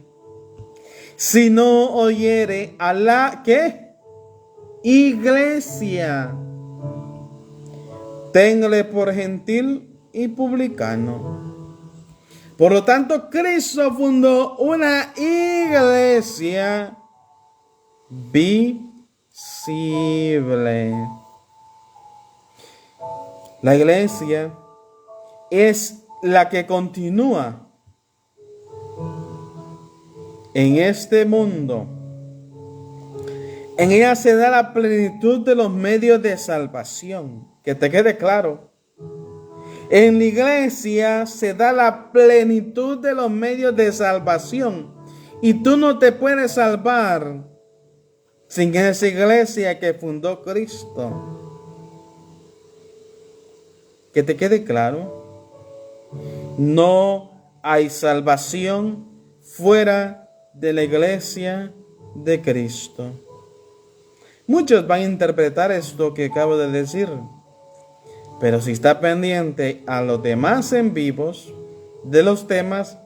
si no oyere a la ¿qué? Iglesia, téngle por gentil y publicano. Por lo tanto, Cristo fundó una iglesia visible. La iglesia es la que continúa en este mundo. En ella se da la plenitud de los medios de salvación. Que te quede claro. En la iglesia se da la plenitud de los medios de salvación. Y tú no te puedes salvar sin esa iglesia que fundó Cristo. Que te quede claro. No hay salvación fuera de la iglesia de Cristo. Muchos van a interpretar esto que acabo de decir, pero si está pendiente a los demás en vivos de los temas,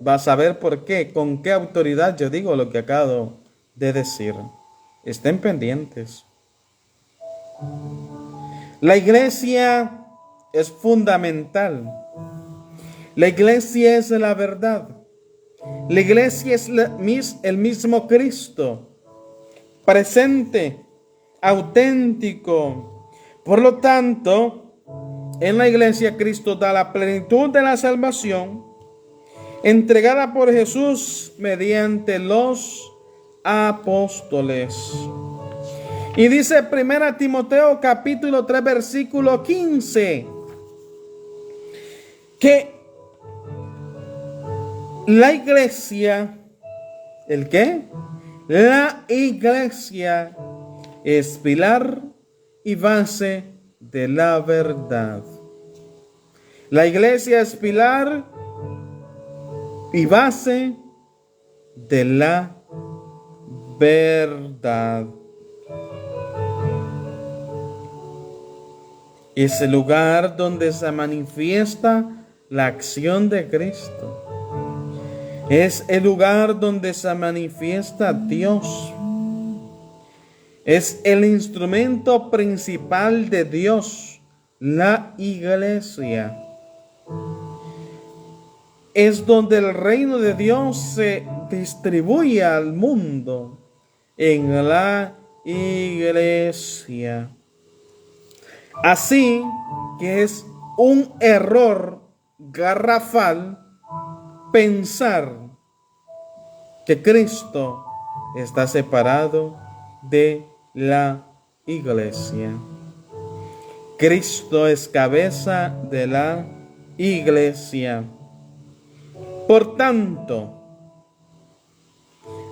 vas a ver por qué, con qué autoridad yo digo lo que acabo de decir. Estén pendientes. La iglesia es fundamental. La iglesia es la verdad. La iglesia es el mismo Cristo, presente, auténtico. Por lo tanto, en la iglesia Cristo da la plenitud de la salvación entregada por Jesús mediante los apóstoles. Y dice 1 Timoteo capítulo 3 versículo 15 que la iglesia, ¿el qué? La iglesia es pilar y base de la verdad. La iglesia es pilar y base de la verdad. Es el lugar donde se manifiesta la acción de Cristo. Es el lugar donde se manifiesta Dios. Es el instrumento principal de Dios, la iglesia. Es donde el reino de Dios se distribuye al mundo, en la iglesia. Así que es un error garrafal pensar que Cristo está separado de la iglesia. Cristo es cabeza de la iglesia. Por tanto,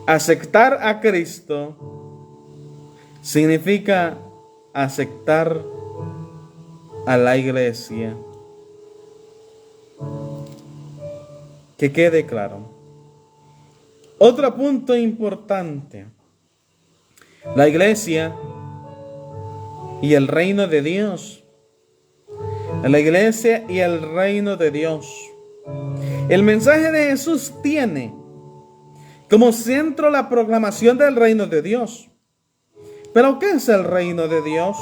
aceptar a Cristo significa aceptar a la iglesia. Que quede claro. Otro punto importante. La iglesia y el reino de Dios. La iglesia y el reino de Dios. El mensaje de Jesús tiene como centro la proclamación del reino de Dios. ¿Pero qué es el reino de Dios?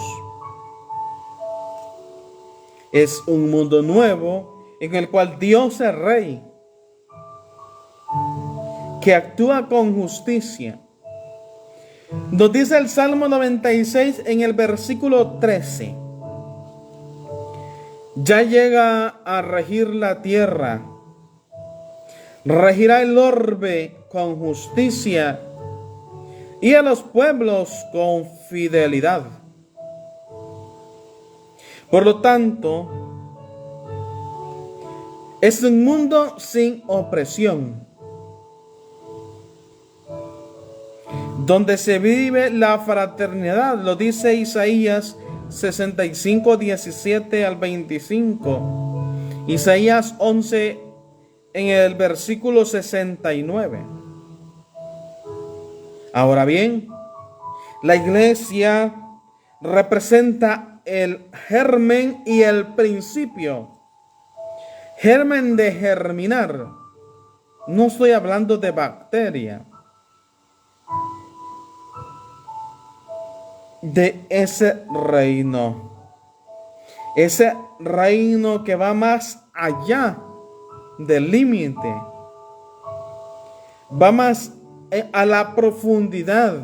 Es un mundo nuevo en el cual Dios es rey, que actúa con justicia. Nos dice el Salmo 96 en el versículo 13. Ya llega a regir la tierra, regirá el orbe con justicia y a los pueblos con fidelidad. Por lo tanto, es un mundo sin opresión, donde se vive la fraternidad, lo dice Isaías 65, 17 al 25, Isaías 11 en el versículo 69. Ahora bien, la iglesia representa el germen y el principio. Germen de germinar. No estoy hablando de bacteria. De ese reino. Ese reino que va más allá del límite. Va más a la profundidad.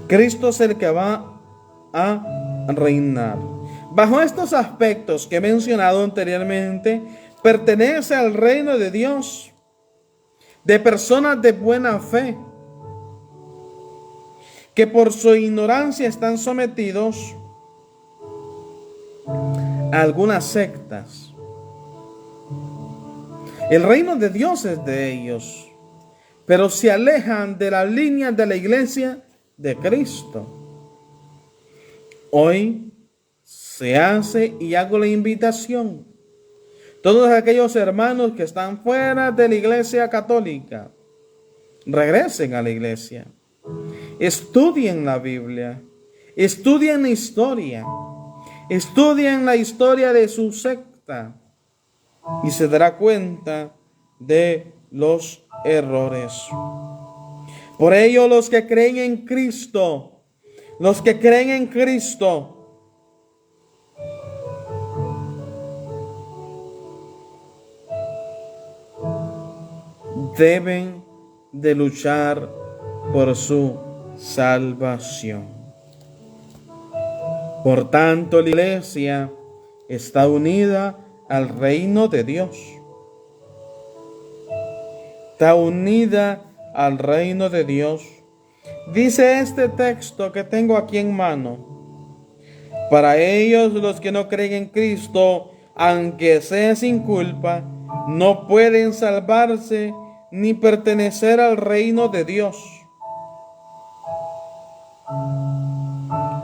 Cristo es el que va a reinar. Bajo estos aspectos que he mencionado anteriormente, pertenece al reino de Dios, de personas de buena fe, que por su ignorancia están sometidos a algunas sectas. El reino de Dios es de ellos, pero se alejan de la línea de la iglesia de Cristo. Hoy se hace y hago la invitación. Todos aquellos hermanos que están fuera de la iglesia católica, regresen a la iglesia. Estudien la Biblia. Estudien la historia. Estudien la historia de su secta. Y se dará cuenta de los errores. Por ello, los que creen en Cristo, deben de luchar por su salvación. Por tanto, la iglesia está unida al reino de Dios. Está unida al reino de Dios. Dice este texto que tengo aquí en mano: para ellos, los que no creen en Cristo, aunque sea sin culpa, no pueden salvarse ni pertenecer al reino de Dios.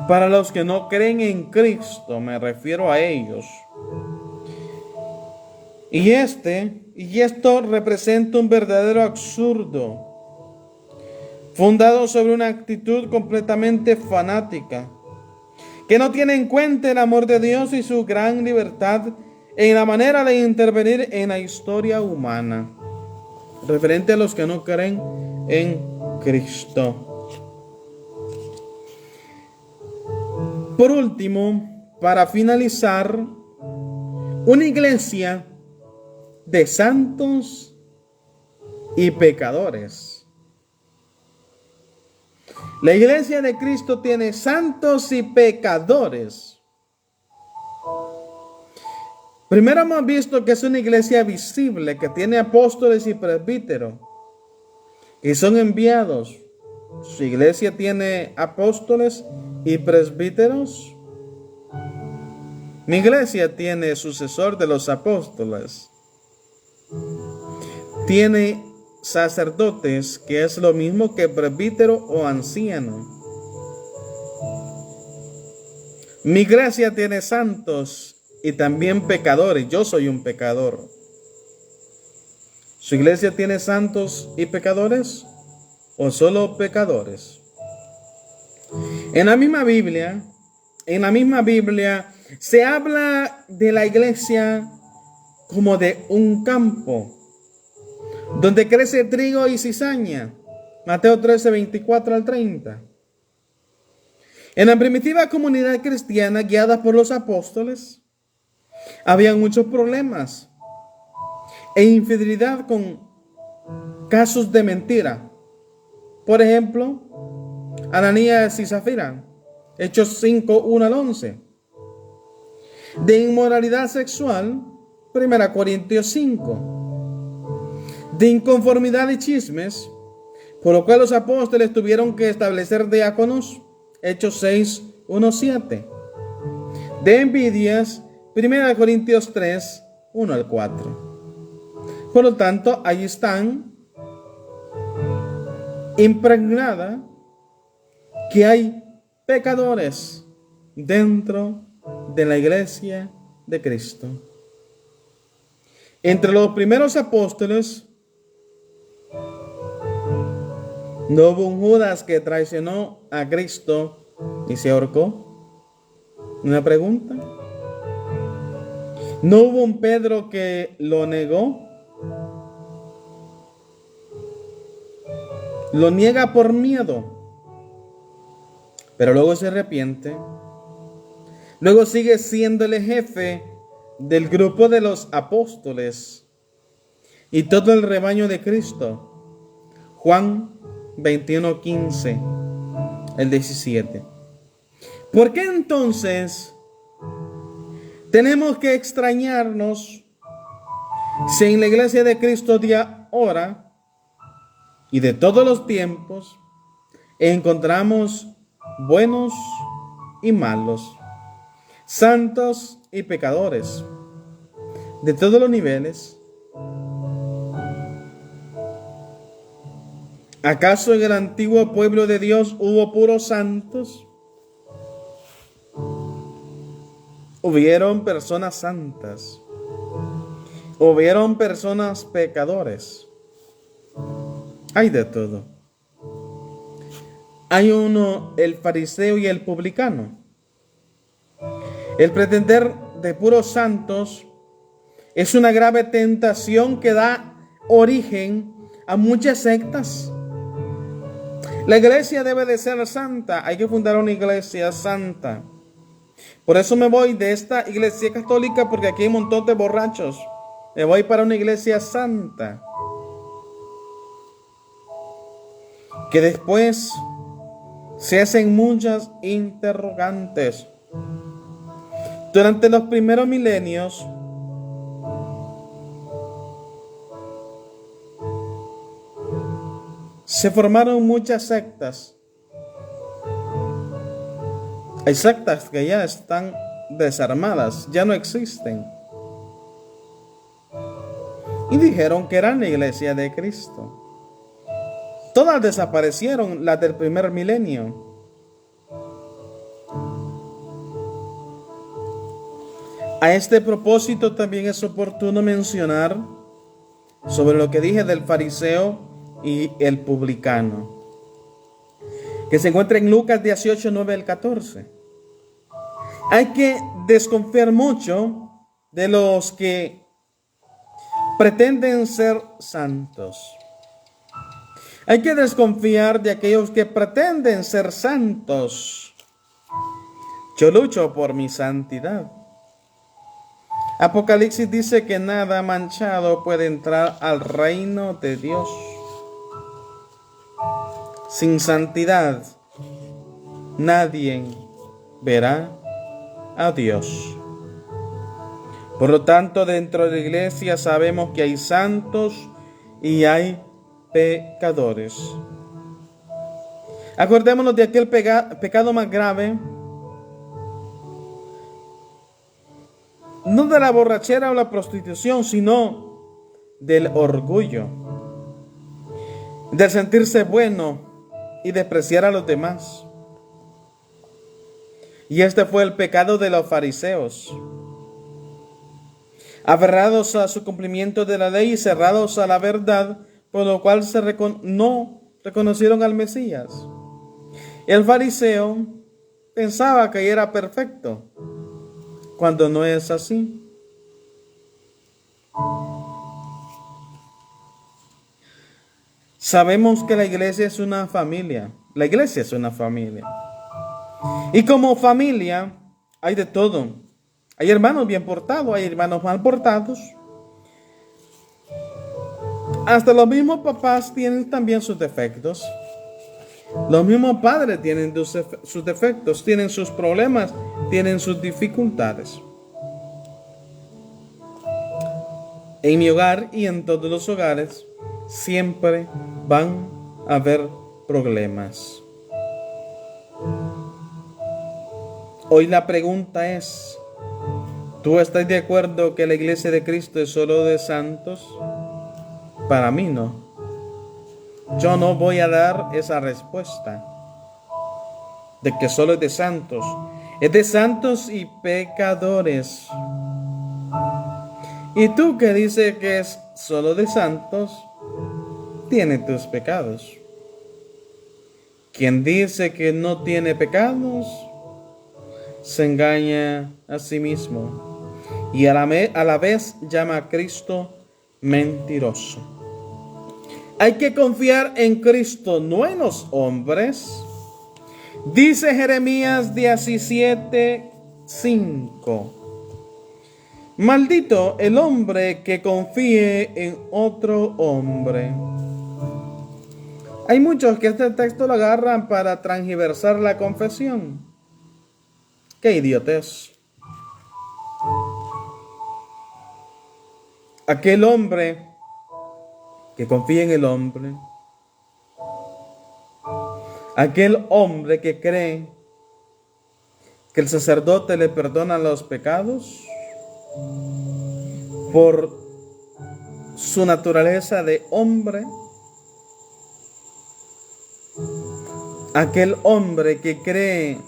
Para los que no creen en Cristo, me refiero a ellos. Y esto representa un verdadero absurdo, fundado sobre una actitud completamente fanática, que no tiene en cuenta el amor de Dios y su gran libertad en la manera de intervenir en la historia humana, referente a los que no creen en Cristo. Por último, para finalizar, una iglesia de santos y pecadores. La iglesia de Cristo tiene santos y pecadores. Primero hemos visto que es una iglesia visible, que tiene apóstoles y presbíteros, que son enviados. Su iglesia tiene apóstoles y presbíteros. Mi iglesia tiene sucesor de los apóstoles. Tiene sacerdotes, que es lo mismo que presbítero o anciano. Mi iglesia tiene santos y también pecadores. Yo soy un pecador. ¿Su iglesia tiene santos y pecadores o solo pecadores? En la misma Biblia se habla de la iglesia como de un campo donde crece trigo y cizaña. Mateo 13, 24 al 30. En la primitiva comunidad cristiana guiada por los apóstoles, había muchos problemas e infidelidad con casos de mentira. Por ejemplo, Ananías y Zafira, Hechos 5, 1 al 11. De inmoralidad sexual, 1 Corintios 5. De inconformidad y chismes, por lo cual los apóstoles tuvieron que establecer diáconos. Hechos 6, 1, 7. De envidias, 1 Corintios 3, 1 al 4. Por lo tanto, ahí están impregnada que hay pecadores dentro de la iglesia de Cristo. Entre los primeros apóstoles no hubo un Judas que traicionó a Cristo y se ahorcó. Una pregunta. No hubo un Pedro que lo negó. Lo niega por miedo, pero luego se arrepiente. Luego sigue siendo el jefe del grupo de los apóstoles y todo el rebaño de Cristo. Juan 21:15, el 17. ¿Por qué entonces tenemos que extrañarnos si en la iglesia de Cristo de ahora y de todos los tiempos encontramos buenos y malos, santos y pecadores, de todos los niveles? ¿Acaso en el antiguo pueblo de Dios hubo puros santos? Hubieron personas santas, hubieron personas pecadores. Hay de todo. Hay uno, el fariseo y el publicano. El pretender de puros santos es una grave tentación que da origen a muchas sectas. La iglesia debe de ser santa. Hay que fundar una iglesia santa. Por eso me voy de esta iglesia católica, porque aquí hay un montón de borrachos. Me voy para una iglesia santa. Que después se hacen muchas interrogantes. Durante los primeros milenios, se formaron muchas sectas. Hay sectas que ya están desarmadas, ya no existen. Y dijeron que eran la iglesia de Cristo. Todas desaparecieron, las del primer milenio. A este propósito también es oportuno mencionar sobre lo que dije del fariseo y el publicano, que se encuentra en Lucas 18, 9 al 14. Hay que desconfiar mucho de los que pretenden ser santos. Hay que desconfiar de aquellos que pretenden ser santos. Yo lucho por mi santidad. Apocalipsis dice que nada manchado puede entrar al reino de Dios. Sin santidad, nadie verá a Dios. Por lo tanto, dentro de la iglesia sabemos que hay santos y hay pecadores. Acordémonos de aquel pecado más grave, no de la borrachera o la prostitución, sino del orgullo, del sentirse bueno y despreciar a los demás. Y este fue el pecado de los fariseos, aferrados a su cumplimiento de la ley y cerrados a la verdad, por lo cual no reconocieron al Mesías. El fariseo pensaba que era perfecto, cuando no es así. Sabemos que la iglesia es una familia. La iglesia es una familia. Y como familia hay de todo. Hay hermanos bien portados, hay hermanos mal portados. Hasta los mismos papás tienen también sus defectos. Los mismos padres tienen sus defectos, tienen sus problemas, tienen sus dificultades. En mi hogar y en todos los hogares siempre van haber problemas. Hoy la pregunta es, ¿tú estás de acuerdo que la iglesia de Cristo es solo de santos? Para mí no. Yo no voy a dar esa respuesta de que solo es de santos. Es de santos y pecadores. Y tú que dices que es solo de santos, tiene tus pecados. Quien dice que no tiene pecados, se engaña a sí mismo y a la vez llama a Cristo mentiroso. Hay que confiar en Cristo, no en los hombres. Dice Jeremías 17:5. Maldito el hombre que confíe en otro hombre. Hay muchos que este texto lo agarran para transgiversar la confesión. ¡Qué idiotez! Aquel hombre que confía en el hombre, aquel hombre que cree que el sacerdote le perdona los pecados por su naturaleza de hombre, aquel hombre que cree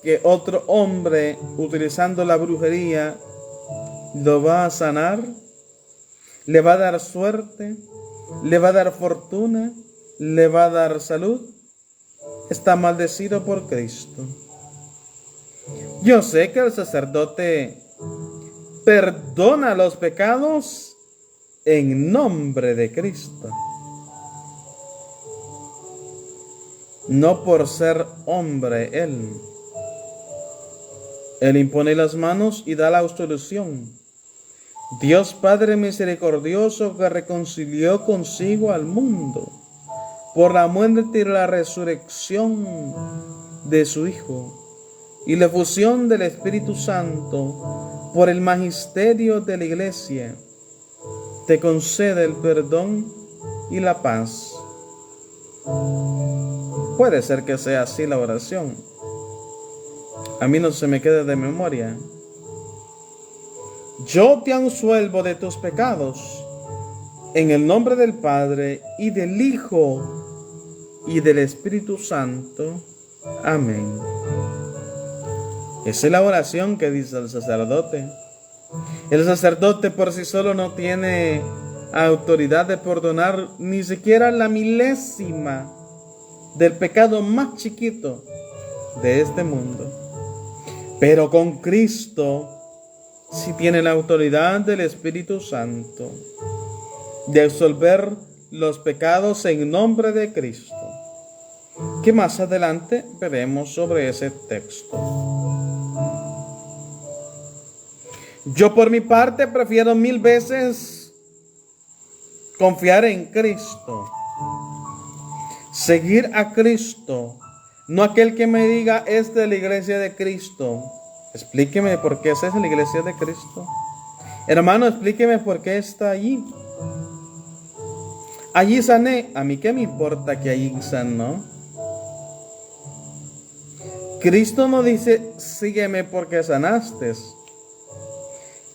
que otro hombre utilizando la brujería lo va a sanar, le va a dar suerte, le va a dar fortuna, le va a dar salud, está maldecido por Cristo. Yo sé que el sacerdote perdona los pecados en nombre de Cristo, no por ser hombre él. Él impone las manos y da la absolución. Dios Padre misericordioso que reconcilió consigo al mundo por la muerte y la resurrección de su Hijo y la fusión del Espíritu Santo por el magisterio de la Iglesia, te concede el perdón y la paz. Puede ser que sea así la oración. A mí no se me queda de memoria. Yo te absuelvo de tus pecados, en el nombre del Padre, y del Hijo, y del Espíritu Santo. Amén. Esa es la oración que dice el sacerdote. El sacerdote por sí solo no tiene autoridad de perdonar ni siquiera la milésima del pecado más chiquito de este mundo. Pero con Cristo sí tiene la autoridad del Espíritu Santo de absolver los pecados en nombre de Cristo, que más adelante veremos sobre ese texto. Yo por mi parte prefiero 1000 veces confiar en Cristo, seguir a Cristo, no aquel que me diga, esta es la iglesia de Cristo. Explíqueme por qué esa es la iglesia de Cristo. Hermano, explíqueme por qué está allí. Allí sané. A mí qué me importa que allí sanó. Cristo no dice, sígueme porque sanaste.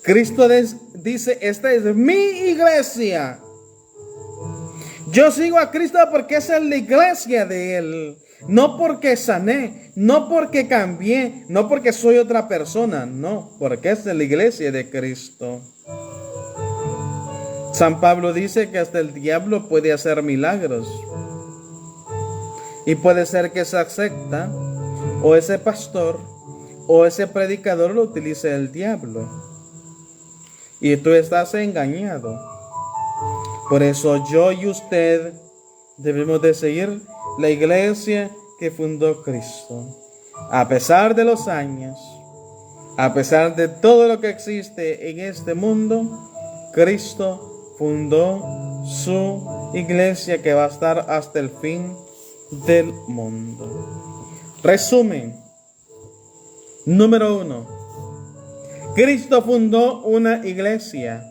Cristo dice, esta es mi iglesia. Yo sigo a Cristo porque esa es la iglesia de Él. No porque sané, no porque cambié, no porque soy otra persona, no, porque es la iglesia de Cristo. San Pablo dice que hasta el diablo puede hacer milagros. Y puede ser que esa secta, o ese pastor, o ese predicador lo utilice el diablo. Y tú estás engañado. Por eso yo y usted debemos de seguir la iglesia que fundó Cristo. A pesar de los años, a pesar de todo lo que existe en este mundo, Cristo fundó su iglesia que va a estar hasta el fin del mundo. Resumen. Número 1. Cristo fundó una iglesia.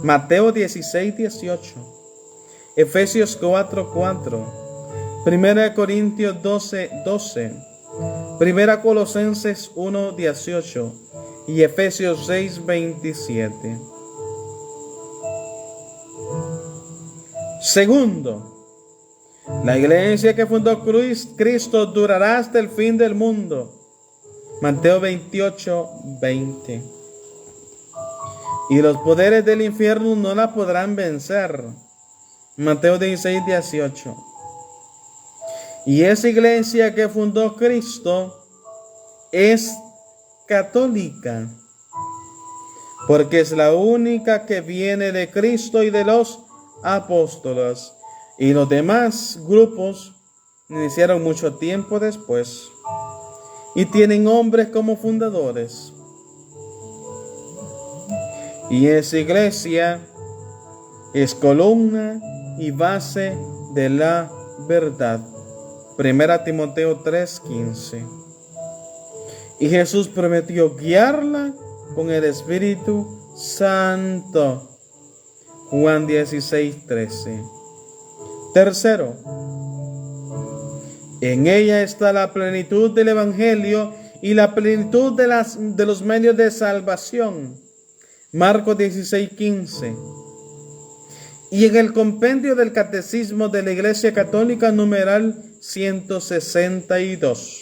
Mateo 16:18. Efesios 4:4, 1 Corintios 12:12, 1 Colosenses 1:18 y Efesios 6:27. Segundo, la iglesia que fundó Cristo durará hasta el fin del mundo. Mateo 28:20. Y los poderes del infierno no la podrán vencer. Mateo 16:18. Y esa iglesia que fundó Cristo es católica, porque es la única que viene de Cristo y de los apóstoles, y los demás grupos iniciaron mucho tiempo después y tienen hombres como fundadores. Y esa iglesia es columna y base de la verdad. 1 Timoteo 3:15. Y Jesús prometió guiarla con el Espíritu Santo. Juan 16:13. Tercero, en ella está la plenitud del Evangelio y la plenitud de los medios de salvación. Marcos 16:15. Y en el compendio del Catecismo de la Iglesia Católica, numeral 162.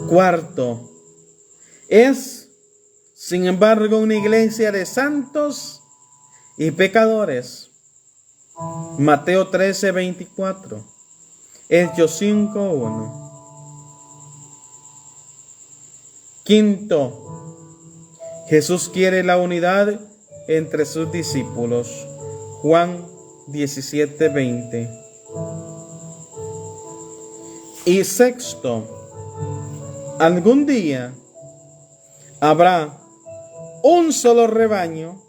Cuarto, es, sin embargo, una iglesia de santos y pecadores. Mateo 13:24, Hechos 5:1. Quinto, Jesús quiere la unidad entre sus discípulos. Juan 17:20. Y sexto, algún día habrá un solo rebaño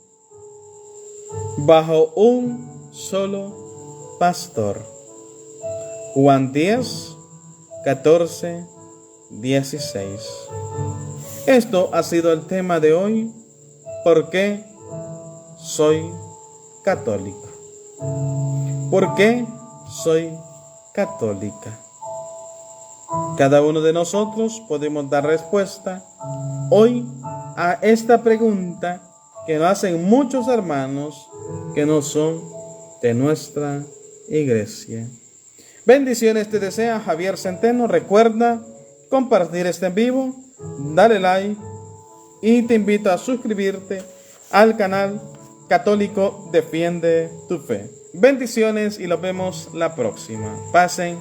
bajo un solo pastor. Juan 10:14-16. Esto ha sido el tema de hoy. ¿Por qué soy católico? ¿Por qué soy católica? Cada uno de nosotros podemos dar respuesta hoy a esta pregunta que nos hacen muchos hermanos que no son de nuestra iglesia. Bendiciones te desea Javier Centeno. Recuerda compartir este en vivo, dale like y te invito a suscribirte al canal Católico Defiende tu Fe. Bendiciones y los vemos la próxima. Pasen